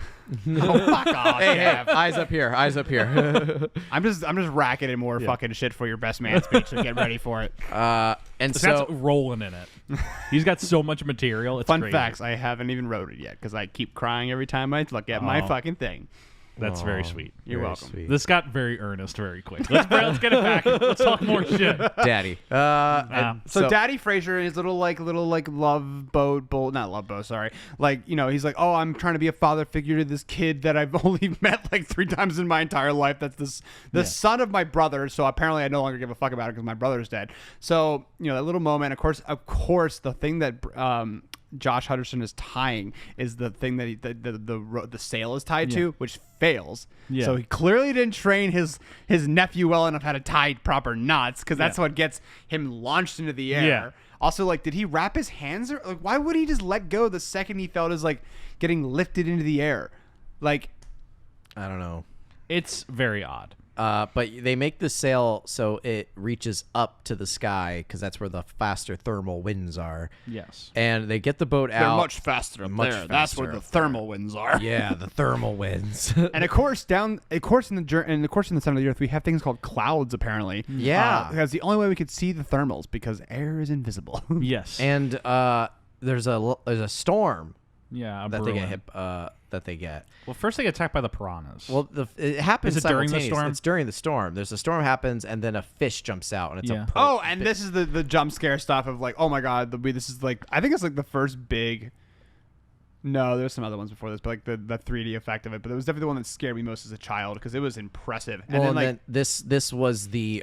Oh, fuck off. Hey, eyes up here. Eyes up here. I'm just racketing more fucking shit for your best man speech, so get ready for it. And Scott's rolling in it. He's got so much material. It's Fun crazy. facts, I haven't even wrote it yet because I keep crying every time I look at my fucking thing. That's very sweet. You're welcome. Sweet. This got very earnest very quick. Let's get it back. Let's talk more shit. Daddy. So Daddy Fraser and his little love boat, not love boat, sorry. Like, he's like, oh, I'm trying to be a father figure to this kid that I've only met like 3 times in my entire life. That's the son of my brother. So apparently I no longer give a fuck about it because my brother's dead. So, that little moment, of course, the thing that Josh Hutcherson is tying is the thing that the sail is tied to, which fails. Yeah. So he clearly didn't train his nephew well enough how to tie proper knots, because that's what gets him launched into the air. Yeah. Also, like, did he wrap his hands? Or like, why would he just let go the second he felt his like getting lifted into the air? Like, I don't know. It's very odd. But they make the sail so it reaches up to the sky because that's where the faster thermal winds are. Yes. And they get the boat out. They're much faster up there. That's where the thermal winds are. Yeah, the thermal winds. And of course, in the center of the earth, we have things called clouds. Apparently, yeah, because the only way we could see the thermals because air is invisible. Yes. And there's a storm. Yeah, that they get hit. That they get. Well, first they get attacked by the piranhas. Well, it happens. Is it during the storm? It's during the storm. There's a storm happens, and then a fish jumps out, and it's a. And this is the jump scare stuff of like, oh my god, this is like, I think it's like the first big. No, there's some other ones before this, but like the 3D effect of it. But it was definitely the one that scared me most as a child because it was impressive. And then this was the.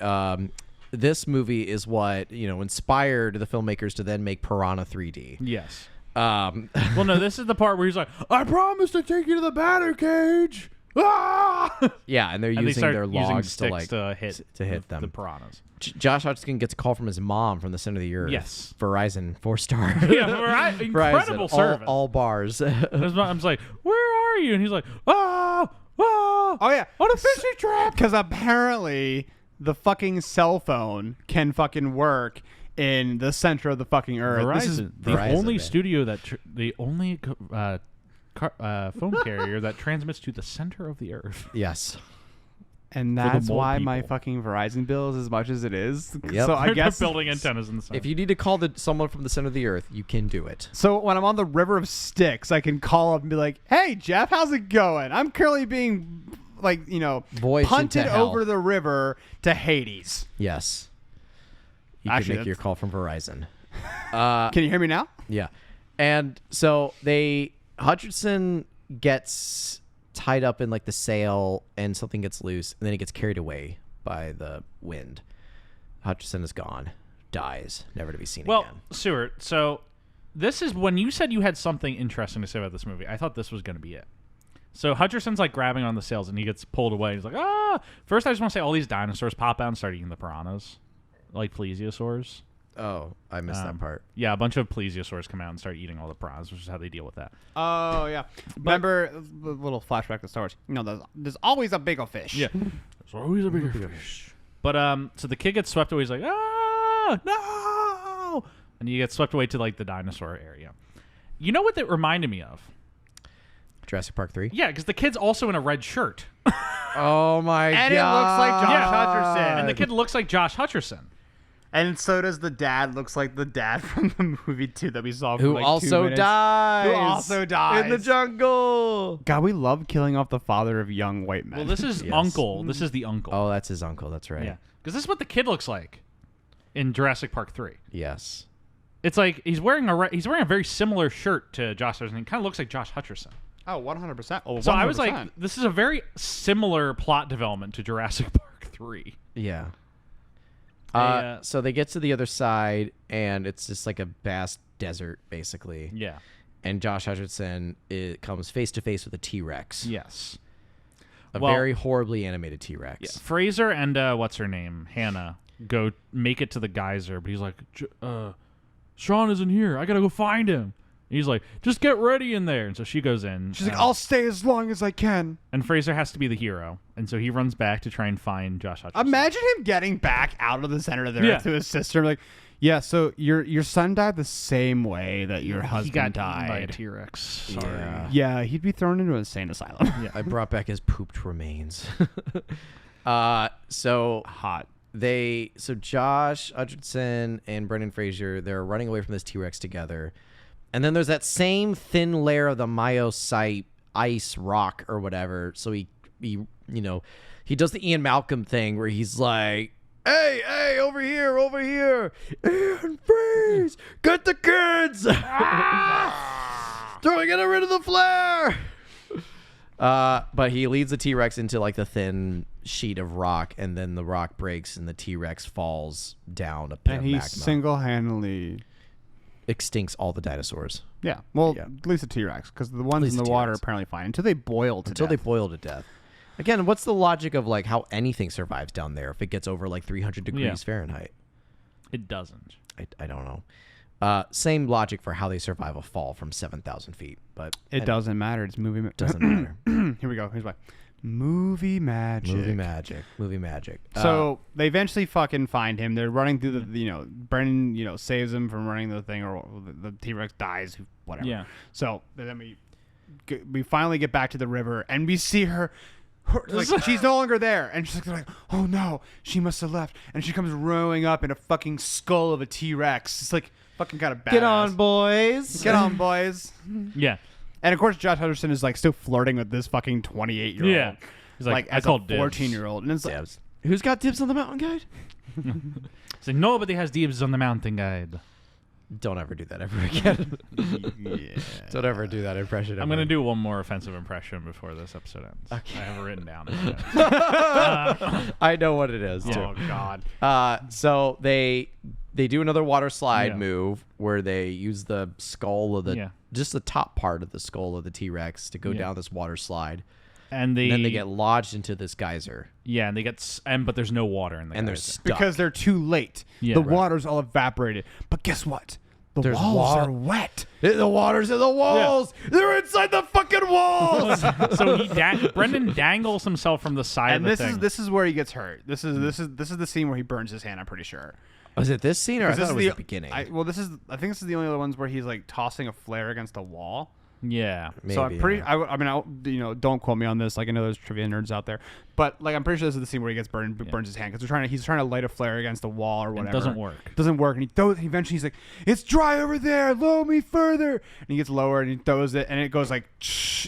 This movie is what inspired the filmmakers to then make Piranha 3D. Yes. Well, no, this is the part where he's like, "I promise to take you to the batter cage." Ah! Yeah, and they're using their logs to hit them. The piranhas. Josh Hutcherson gets a call from his mom from the center of the earth. Yes. Verizon 4-star. Yeah, incredible Verizon, service. All bars. I'm like, "Where are you?" And he's like, "Oh yeah, on a fishing trap." Because apparently the fucking cell phone can fucking work in the center of the fucking earth. Verizon, this is the only studio that the only phone carrier that transmits to the center of the earth. Yes. And that's why my fucking Verizon bill is as much as it is. Yep. So I guess building antennas in the center. If you need to call someone from the center of the earth, you can do it. So when I'm on the River of Styx, I can call up and be like, "Hey, Jeff, how's it going? I'm currently being punted over the river to Hades." Yes. You can make your call from Verizon. Can you hear me now? Yeah. And so Hutcherson gets tied up in like the sail and something gets loose and then he gets carried away by the wind. Hutcherson is gone. Dies. Never to be seen again. Well, Stuart, so this is when you said you had something interesting to say about this movie. I thought this was going to be it. So Hutcherson's like grabbing on the sails and he gets pulled away. He's like, "Ah!" First, I just want to say all these dinosaurs pop out and start eating the piranhas. Like plesiosaurs. Oh, I missed that part. Yeah, a bunch of plesiosaurs come out and start eating all the piranhas, which is how they deal with that. Oh, yeah. Remember the little flashback to Star Wars? There's always a bigger fish. Yeah. There's always a bigger fish. But so the kid gets swept away. He's like, "Ah, no!" And he gets swept away to like the dinosaur area. You know what that reminded me of? Jurassic Park 3? Yeah, because the kid's also in a red shirt. Oh my god. And it looks like Josh Hutcherson. And the kid looks like Josh Hutcherson. And so does the dad. Looks like the dad from the movie 2 that we saw for Who like also 2 minutes. dies. Who also dies. In the jungle. God, we love killing off the father of young white men. Well, this is uncle. This is the uncle. Oh, that's his uncle. That's right. Yeah. Because this is what the kid looks like in Jurassic Park 3. Yes. It's like he's wearing a very similar shirt to Josh Hutcherson. He kind of looks like Josh Hutcherson. Oh, 100%. Oh, 100%. So I was like, this is a very similar plot development to Jurassic Park 3. Yeah. So they get to the other side, and it's just like a vast desert, basically. Yeah. And Josh Hutcherson comes face to face with a T-Rex. Yes. A very horribly animated T-Rex. Yeah. Fraser and what's her name, Hannah, go make it to the geyser, but he's like, Sean isn't here. I gotta go find him. And he's like, just get ready in there. And so she goes in. She's like, I'll stay as long as I can. And Fraser has to be the hero. And so he runs back to try and find Josh Hutcherson. Imagine him getting back out of the center of the earth to his sister. Like, yeah, so your son died the same way that your husband died. By a T-Rex. Sorry. Yeah, he'd be thrown into an insane asylum. Yeah, I brought back his pooped remains. So hot. So Josh Hutcherson and Brendan Fraser, they're running away from this T-Rex together. And then there's that same thin layer of the myosite ice rock or whatever. So he does the Ian Malcolm thing where he's like, hey, over here. Ian, freeze! Get the kids! Get rid of the flare! But he leads the T-Rex into like the thin sheet of rock, and then the rock breaks and the T-Rex falls down a pit of magma. And he single-handedly extincts all the dinosaurs. Yeah. Well, at least the T-Rex, because the ones in the water are apparently fine until they boil to death. Again, what's the logic of like how anything survives down there if it gets over like 300 degrees Fahrenheit? It doesn't. I don't know. Same logic for how they survive a fall from 7,000 feet, but it doesn't matter. It's movie. Doesn't matter. Here we go. Here's why. Movie magic. So they eventually fucking find him. They're running through the, Brennan, saves him from running the thing, or the T-Rex dies, whatever. Yeah. So then we finally get back to the river, and we see her like she's no longer there, and she's like, oh no, she must have left, and she comes rowing up in a fucking skull of a T-Rex. It's like fucking kind of badass. Get on, boys. Get on, boys. Yeah. And of course, Josh Hutcherson is like still flirting with this fucking 28-year-old. Yeah. He's like as a 14-year-old. And it's like, who's got dibs on the mountain guide? It's like, nobody has dibs on the mountain guide. Don't ever do that ever again. Don't ever do that impression. I'm going to do one more offensive impression before this episode ends. Okay. I have it written down. I know what it is, too. Oh, God. So they do another water slide move where they use the skull of just the top part of the skull of the T-Rex to go down this water slide. And then they get lodged into this geyser. Yeah, and they get but there's no water in the geyser. They're stuck. Because they're too late. Yeah, the water's all evaporated. But guess what? The walls are wet. The water's in the walls. Yeah. They're inside the fucking walls. So Brendan dangles himself from the side of the thing. And this is where he gets hurt. This is the scene where he burns his hand, I'm pretty sure. Was it this scene, or I thought it was the beginning? I think this is the only other ones where he's like tossing a flare against the wall. Yeah. Maybe, so I'm pretty. Yeah. Don't quote me on this. Like, I know there's trivia nerds out there, but like I'm pretty sure this is the scene where he gets burns his hand because he's trying to light a flare against the wall or whatever. It doesn't work. And eventually he's like, "It's dry over there. Lower me further." And he gets lower and he throws it, and it goes like,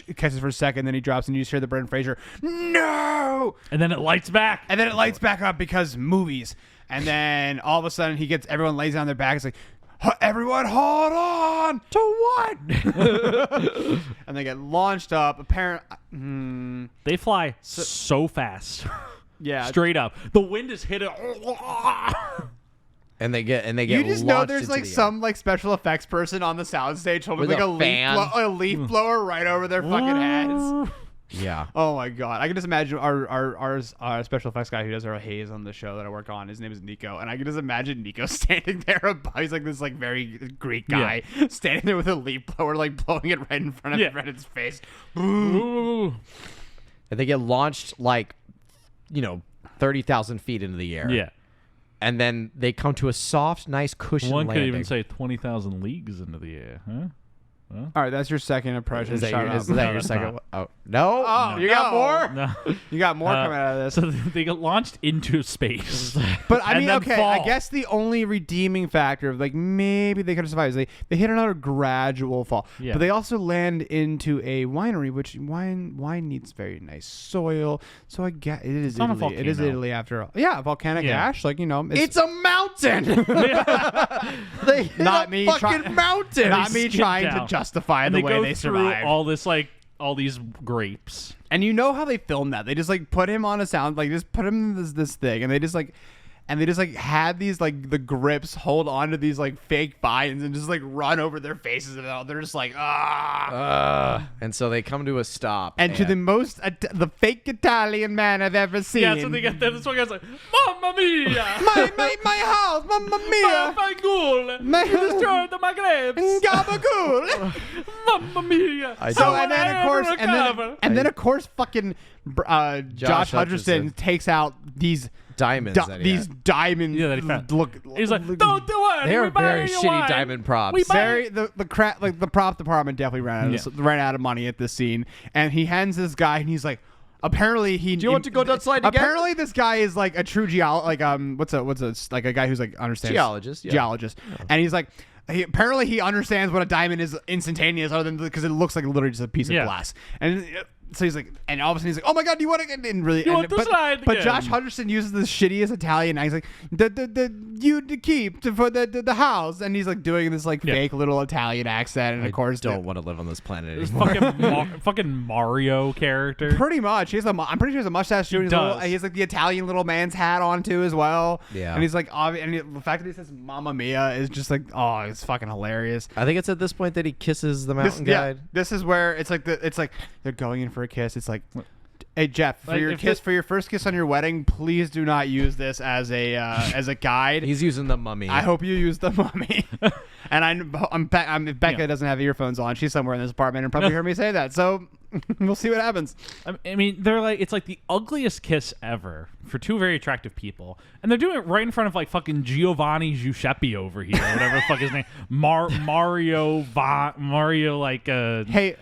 it catches for a second, then he drops, and you just hear the Brendan Fraser, "No!" And then it lights back. And then it lights back up because movies. And then all of a sudden everyone lays down their back. It's like, everyone hold on to what? And they get launched up. They fly so fast. Yeah. Straight up. The wind is hitting. And they get you just know there's like some like special effects person on the soundstage holding like a leaf blower right over their fucking heads. Yeah. Oh my God. I can just imagine our special effects guy who does our haze on the show that I work on. His name is Nico, and I can just imagine Nico standing there above. He's like this like very Greek guy standing there with a leaf blower, like blowing it right in front of Brendan's face. And they get launched like 30,000 feet into the air. Yeah. And then they come to a soft, nice cushion landing. One could even say 20,000 leagues into the air, huh? All right, that's your second impression. Is that your second one? Oh, no? Oh, you got more? No. You got more coming out of this. So they get launched into space. But I mean, okay, fall. I guess the only redeeming factor of like maybe they could have survived is they hit another gradual fall. Yeah. But they also land into a winery, which wine needs very nice soil. So I guess it is Italy. It is Italy after all. Yeah, volcanic ash. Like, it's a mountain. They hit a fucking mountain. Not me trying to justify the way they survived. All these grapes. And you know how they filmed that? They just like put him on a sound, like just put him in this thing, and they just had these like the grips hold onto these like fake vines and just like run over their faces, and they're just like and so they come to a stop. And to the fake Italian man I've ever seen. Yeah, so they get there. This one guy's like, "Mamma mia! my house, mamma mia! My you destroyed my grapes! Gabagool! Mamma mia!" And then of course, fucking Josh Hutcherson takes out these diamonds. These diamonds. Yeah, that he found. Look, he's like, "Don't do it." They are very shitty diamond props. The prop department definitely ran out of money at this scene, and he hands this guy, and he's like, apparently he. Do you want to go down slide again? Apparently this guy is like a true what's a guy who's like understands geologist, and he's like. Apparently he understands what a diamond is instantaneous, other than because it looks like literally just a piece of glass. And so he's like, and all of a sudden he's like, "Oh my God, do you want to?" And really, but Josh Hutcherson uses the shittiest Italian. And he's like, "You keep for the house," and he's like doing this like fake little Italian accent. And of course, don't want to live on this planet anymore. Fucking Mario character. Pretty much. I'm pretty sure he has a mustache too. He has like the Italian little man's hat on too as well. Yeah. And he's like, and the fact that he says "Mamma Mia" is just like, oh, it's fucking hilarious. I think it's at this point that he kisses the mountain guide. This is where it's like they're going in for a kiss. It's like, Hey Jeff, for your first kiss on your wedding, please do not use this as a guide. He's using the mummy. I hope you use the mummy. And Becca doesn't have earphones on. She's somewhere in this apartment and probably heard me say that. So we'll see what happens. I mean, it's like the ugliest kiss ever for two very attractive people, and they're doing it right in front of like fucking Giovanni Giuseppe over here, whatever the fuck his name, Mario like hey.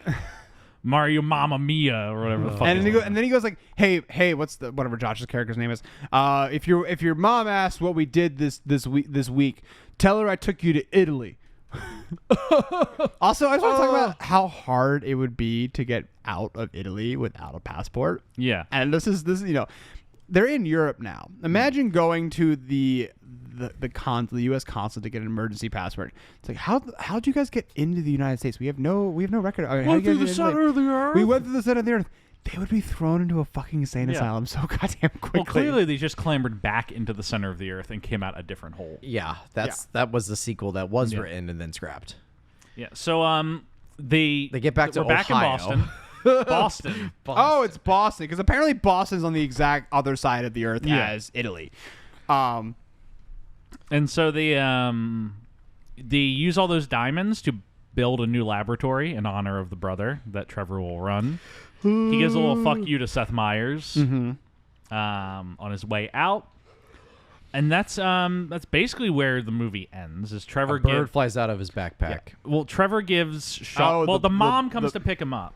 Mario Mamma Mia or whatever the fuck. And then he goes like, hey, what's the whatever Josh's character's name is? If your mom asks what we did this week, tell her I took you to Italy. Also, I just want to talk about how hard it would be to get out of Italy without a passport. Yeah, and this is they're in Europe now. Imagine going to the U.S. consulate to get an emergency passport. It's like how do you guys get into the United States? We have no record. I mean, went through the center of the earth. We went through the center of the earth. They would be thrown into a fucking insane asylum so goddamn quickly. Well, clearly they just clambered back into the center of the earth and came out a different hole. Yeah, that was the sequel that was written and then scrapped. Yeah. So they get back to Ohio. Back in Boston. Boston. Oh, it's Boston because apparently Boston's on the exact other side of the earth as Italy. And so they use all those diamonds to build a new laboratory in honor of the brother that Trevor will run. He gives a little fuck you to Seth Meyers on his way out. And that's basically where the movie ends. Is Trevor a bird flies out of his backpack. Yeah. Well, Trevor gives the mom comes to pick him up.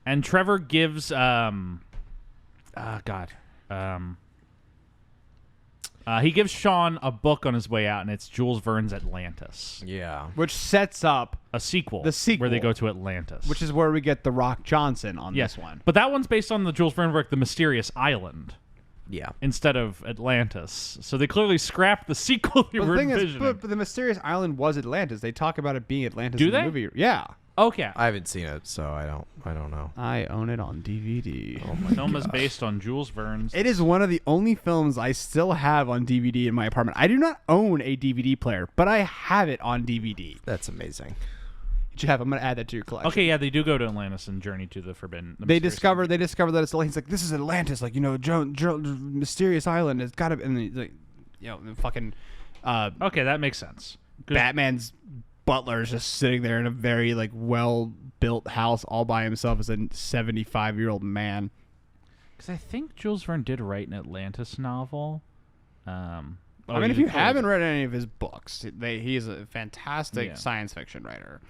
And Trevor gives he gives Sean a book on his way out, and it's Jules Verne's Atlantis. Yeah. Which sets up the sequel where they go to Atlantis. Which is where we get The Rock Johnson on this one. But that one's based on the Jules Verne book, The Mysterious Island. Yeah. Instead of Atlantis. So they clearly scrapped the sequel they were envisioning. But The Mysterious Island was Atlantis. They talk about it being Atlantis in the movie. Yeah. Okay. I haven't seen it, so I don't know. I own it on DVD. Oh my film is based on Jules Verne's. It is one of the only films I still have on DVD in my apartment. I do not own a DVD player, but I have it on DVD. That's amazing. Jeff, I'm going to add that to your collection. Okay, yeah, they do go to Atlantis and journey to the forbidden. They discover that it's Atlantis. Like, this is Atlantis. Like, Mysterious Island. It's got to be. And like, fucking. Okay, that makes sense. Batman's butler is just sitting there in a very like well-built house all by himself as a 75-year-old man. Because I think Jules Verne did write an Atlantis novel. I mean, if you haven't read any of his books, he is a fantastic science fiction writer,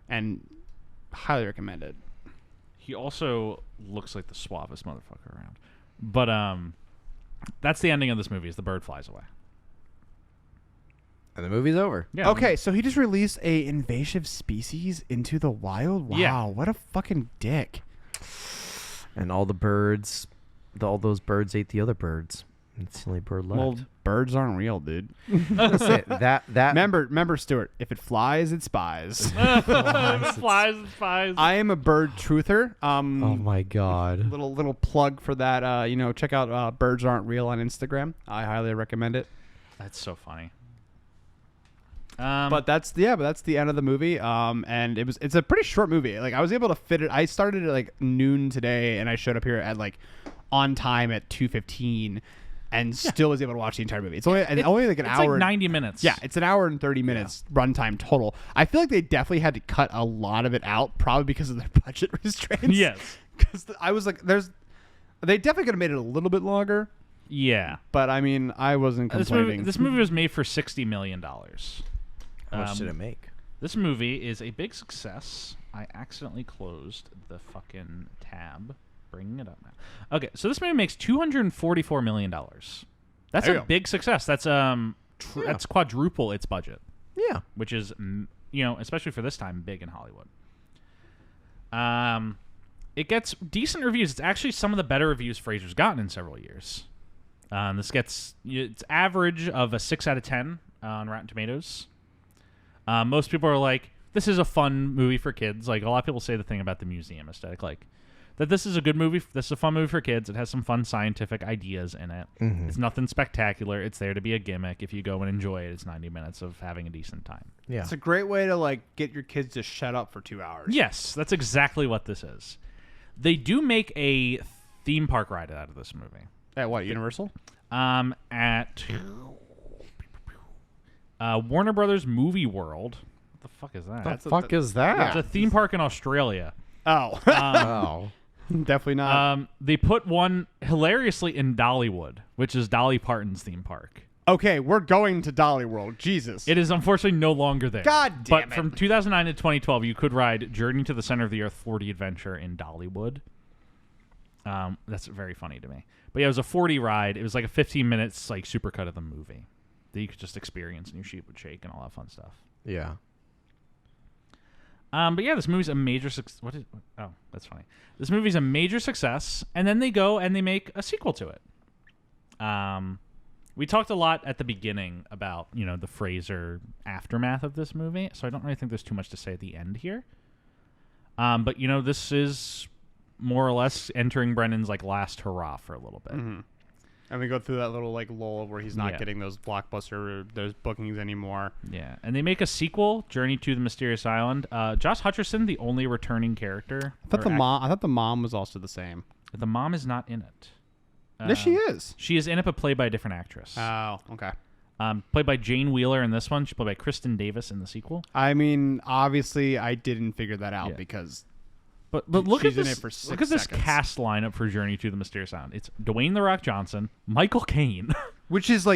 and highly recommended. He also looks like the suavest motherfucker around. But that's the ending of this movie. Is the bird flies away. And the movie's over. Yeah. Okay, so he just released a invasive species into the wild? Wow, what a fucking dick. And all the birds, all those birds ate the other birds. It's the only bird left. Well, birds aren't real, dude. That's it. That Remember, Stuart, if it flies, it spies. If it flies, it spies. I am a bird truther. Oh my god. Little plug for that. Check out Birds Aren't Real on Instagram. I highly recommend it. That's so funny. But that's the end of the movie. And it's a pretty short movie. Like I was able to fit it. I started at like noon today, and I showed up here at like on time at 2:15, and still was able to watch the entire movie. It's only like an hour. Like 90 minutes. Yeah, it's an hour and 30 minutes runtime total. I feel like they definitely had to cut a lot of it out, probably because of their budget restraints. Yes, because I was like, they definitely could have made it a little bit longer. Yeah, but I mean, I wasn't complaining. This movie was made for $60 million. How much did it make? This movie is a big success. I accidentally closed the fucking tab. Bringing it up now. Okay, so this movie makes $244 million. That's a big success. That's that's quadruple its budget. Yeah, which is especially for this time, big in Hollywood. It gets decent reviews. It's actually some of the better reviews Fraser's gotten in several years. This gets it's average of a 6 out of 10 on Rotten Tomatoes. Most people are like, this is a fun movie for kids. Like, a lot of people say the thing about the museum aesthetic, like, that this is a good movie. This is a fun movie for kids. It has some fun scientific ideas in it. Mm-hmm. It's nothing spectacular. It's there to be a gimmick. If you go and enjoy it, it's 90 minutes of having a decent time. Yeah. It's a great way to, like, get your kids to shut up for 2 hours. Yes, that's exactly what this is. They do make a theme park ride out of this movie. At what, Universal? At Warner Brothers Movie World. What the fuck is that? What the fuck is that? It's a theme park in Australia. Oh. Oh. Definitely not. They put one hilariously in Dollywood, which is Dolly Parton's theme park. Okay, we're going to Dolly World. Jesus. It is unfortunately no longer there. God damn it. But from 2009 to 2012, you could ride Journey to the Center of the Earth 4D Adventure in Dollywood. That's very funny to me. But yeah, it was a 4D ride. It was like a 15 minutes like supercut of the movie that you could just experience and your sheep would shake and all that fun stuff. Yeah. But yeah, this movie's a major success. Oh, that's funny. This movie's a major success, and then they go and they make a sequel to it. We talked a lot at the beginning about, the Fraser aftermath of this movie, so I don't really think there's too much to say at the end here. But, this is more or less entering Brennan's, last hurrah for a little bit. Mm-hmm. And we go through that little, lull where he's not getting those those bookings anymore. Yeah, and they make a sequel, Journey to the Mysterious Island. Josh Hutcherson, the only returning character. I thought the mom was also the same. The mom is not in it. Yes, she is. She is in it, but played by a different actress. Oh, okay. Played by Jane Wheeler in this one. She's played by Kristen Davis in the sequel. I mean, obviously, I didn't figure that out because... But look at this. In it for 6 look at this seconds. cast lineup for Journey to the Mysterious Island. It's Dwayne "The Rock" Johnson, Michael Caine, which is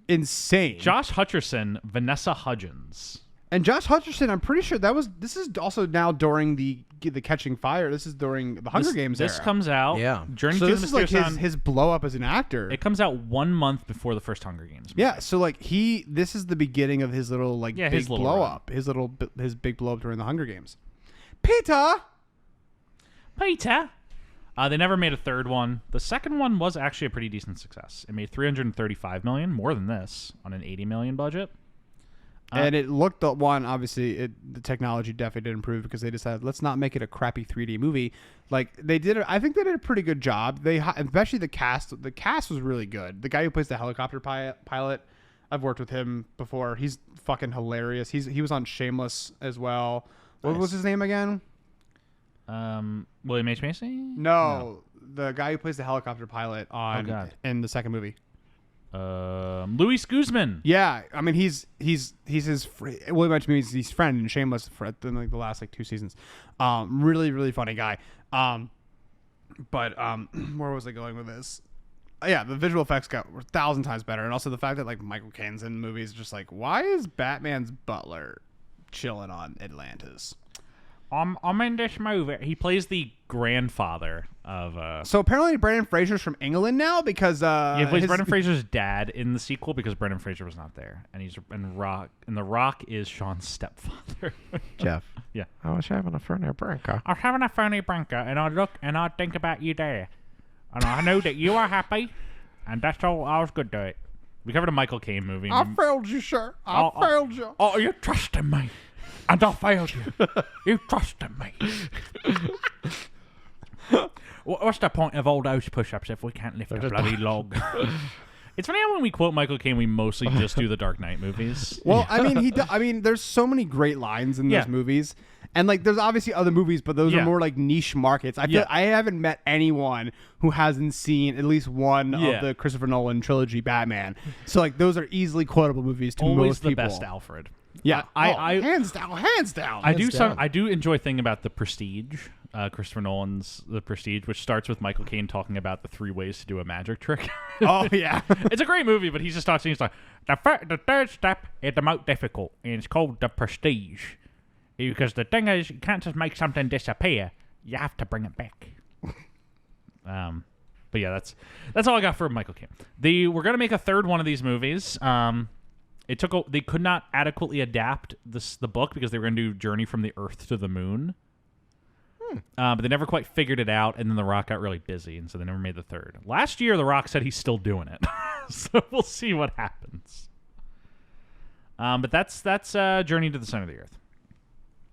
insane. Josh Hutcherson, Vanessa Hudgens, and Josh Hutcherson. I'm pretty sure this is also now during the Catching Fire. This is during the Hunger Games era. This comes out. Yeah. Journey so to this the is Mysterious Island. his blow up as an actor. It comes out 1 month before the first Hunger Games movie. Yeah. So this is the beginning of his little big blow up. His big blow up during the Hunger Games. Peter. They never made a third one. The second one was actually a pretty decent success. It made $335 million, more than this, on an $80 million budget. And it looked at one. Obviously, the technology definitely did improve because they decided let's not make it a crappy 3D movie. They did it. I think they did a pretty good job. Especially the cast. The cast was really good. The guy who plays the helicopter pilot, I've worked with him before. He's fucking hilarious. He was on Shameless as well. Nice. What was his name again? William H. Macy? No, the guy who plays the helicopter pilot in the second movie. Luis Guzman. Yeah, I mean he's his William H. Macy's friend in Shameless for the last 2 seasons. Really really funny guy. But where was I going with this? Yeah, the visual effects were 1,000 times better, and also the fact that Michael Caine's in movies is just why is Batman's butler chilling on Atlantis? I'm in this movie. He plays the grandfather of. So apparently Brendan Fraser's from England now because. He plays Brendan Fraser's dad in the sequel because Brendan Fraser was not there, and The Rock is Sean's stepfather. Jeff. Yeah. I was having a funny brinker. I was having a funny brinker, and I look and I think about you there, and I know that you are happy, and that's all. I was good to it. We covered a Michael Caine movie. I failed you, sir. I failed you. Oh, you trusted me. And I failed you. You trusted me. What's the point of all those push-ups if we can't lift a bloody log? It's funny how when we quote Michael Caine, we mostly just do the Dark Knight movies. Well, I mean, there's so many great lines in those movies, and there's obviously other movies, but those are more niche markets. I feel I haven't met anyone who hasn't seen at least one of the Christopher Nolan trilogy Batman. So those are easily quotable movies to always most people. Always the best Alfred. Yeah, I hands down. I do enjoy thinking about The Prestige, Christopher Nolan's The Prestige, which starts with Michael Caine talking about the 3 ways to do a magic trick. Oh yeah, it's a great movie, but he's just talking. He's like, the third step is the most difficult, and it's called the Prestige, because the thing is, you can't just make something disappear; you have to bring it back. But yeah, that's all I got for Michael Caine. We're gonna make a third one of these movies. They could not adequately adapt the book because they were going to do Journey from the Earth to the Moon. But they never quite figured it out, and then The Rock got really busy, and so they never made the third. Last year, The Rock said he's still doing it. So we'll see what happens. But that's Journey to the Center of the Earth.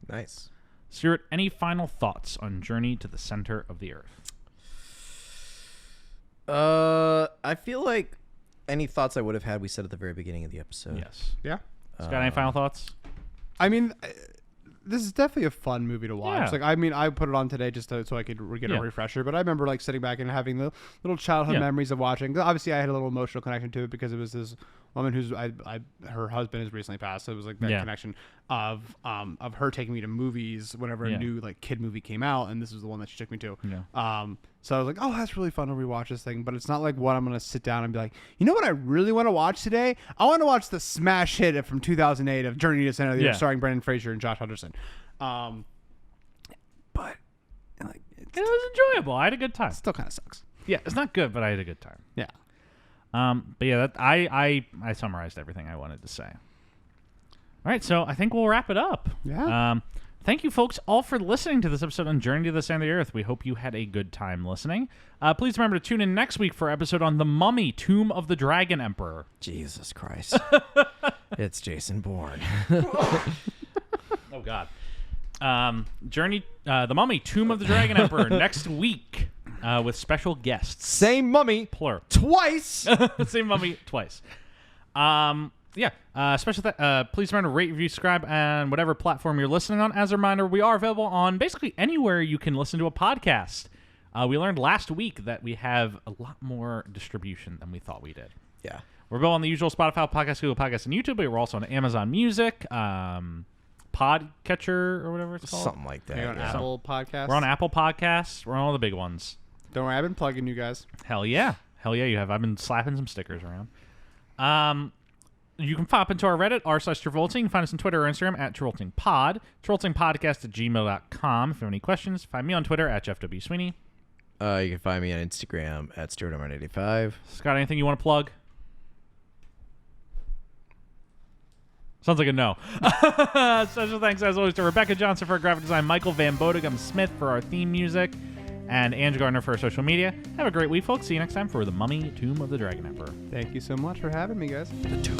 Nice. Stuart, any final thoughts on Journey to the Center of the Earth? I feel like any thoughts I would have had, we said at the very beginning of the episode. Yes. Yeah. Scott, any final thoughts? I mean, this is definitely a fun movie to watch. Yeah. Like, I mean, I put it on today just so I could get a refresher. But I remember like sitting back and having the little childhood memories of watching. Obviously, I had a little emotional connection to it because it was this woman who's her husband has recently passed. So it was like that connection of her taking me to movies whenever a new like kid movie came out, and this was the one that she took me to. Yeah. So I was like, oh, that's really fun to rewatch this thing. But it's not like what I'm gonna sit down and be like, you know what I really want to watch today? I want to watch the smash hit from 2008 of Journey to the Center of the Earth, starring Brendan Fraser and Josh Hutcherson. But like, it was enjoyable. I had a good time. It still kind of sucks. Yeah, it's not good, but I had a good time. Yeah. But yeah, I summarized everything I wanted to say. All right, so I think we'll wrap it up. Yeah. Thank you, folks, all for listening to this episode on Journey to the Center of the Earth. We hope you had a good time listening. Please remember to tune in next week for an episode on The Mummy, Tomb of the Dragon Emperor. Jesus Christ. It's Jason Bourne. Oh, God. The Mummy, Tomb of the Dragon Emperor next week with special guests. Same mummy. Plural. Twice. Same mummy twice. Please remember to rate, review, subscribe on whatever platform you're listening on. As a reminder, we are available on basically anywhere you can listen to a podcast. We learned last week that we have a lot more distribution than we thought we did. Yeah. We're available on the usual Spotify, Podcast, Google Podcasts, and YouTube, but we're also on Amazon Music, Podcatcher, or whatever it's called. Something like that. We're on Apple Podcasts. We're on Apple Podcasts. We're on all the big ones. Don't worry, I've been plugging you guys. Hell yeah, you have. I've been slapping some stickers around. You can pop into our Reddit, r/Travolting. You can find us on Twitter or Instagram at TravoltingPod. TravoltingPodcast@gmail.com. If you have any questions, find me on Twitter at JeffWSweeney. You can find me on Instagram at Stuart85. Scott, anything you want to plug? Sounds like a no. Special thanks, as always, to Rebecca Johnson for our graphic design, Michael Van Bodegum Smith for our theme music, and Andrew Gardner for our social media. Have a great week, folks. See you next time for The Mummy, Tomb of the Dragon Emperor. Thank you so much for having me, guys. The tomb.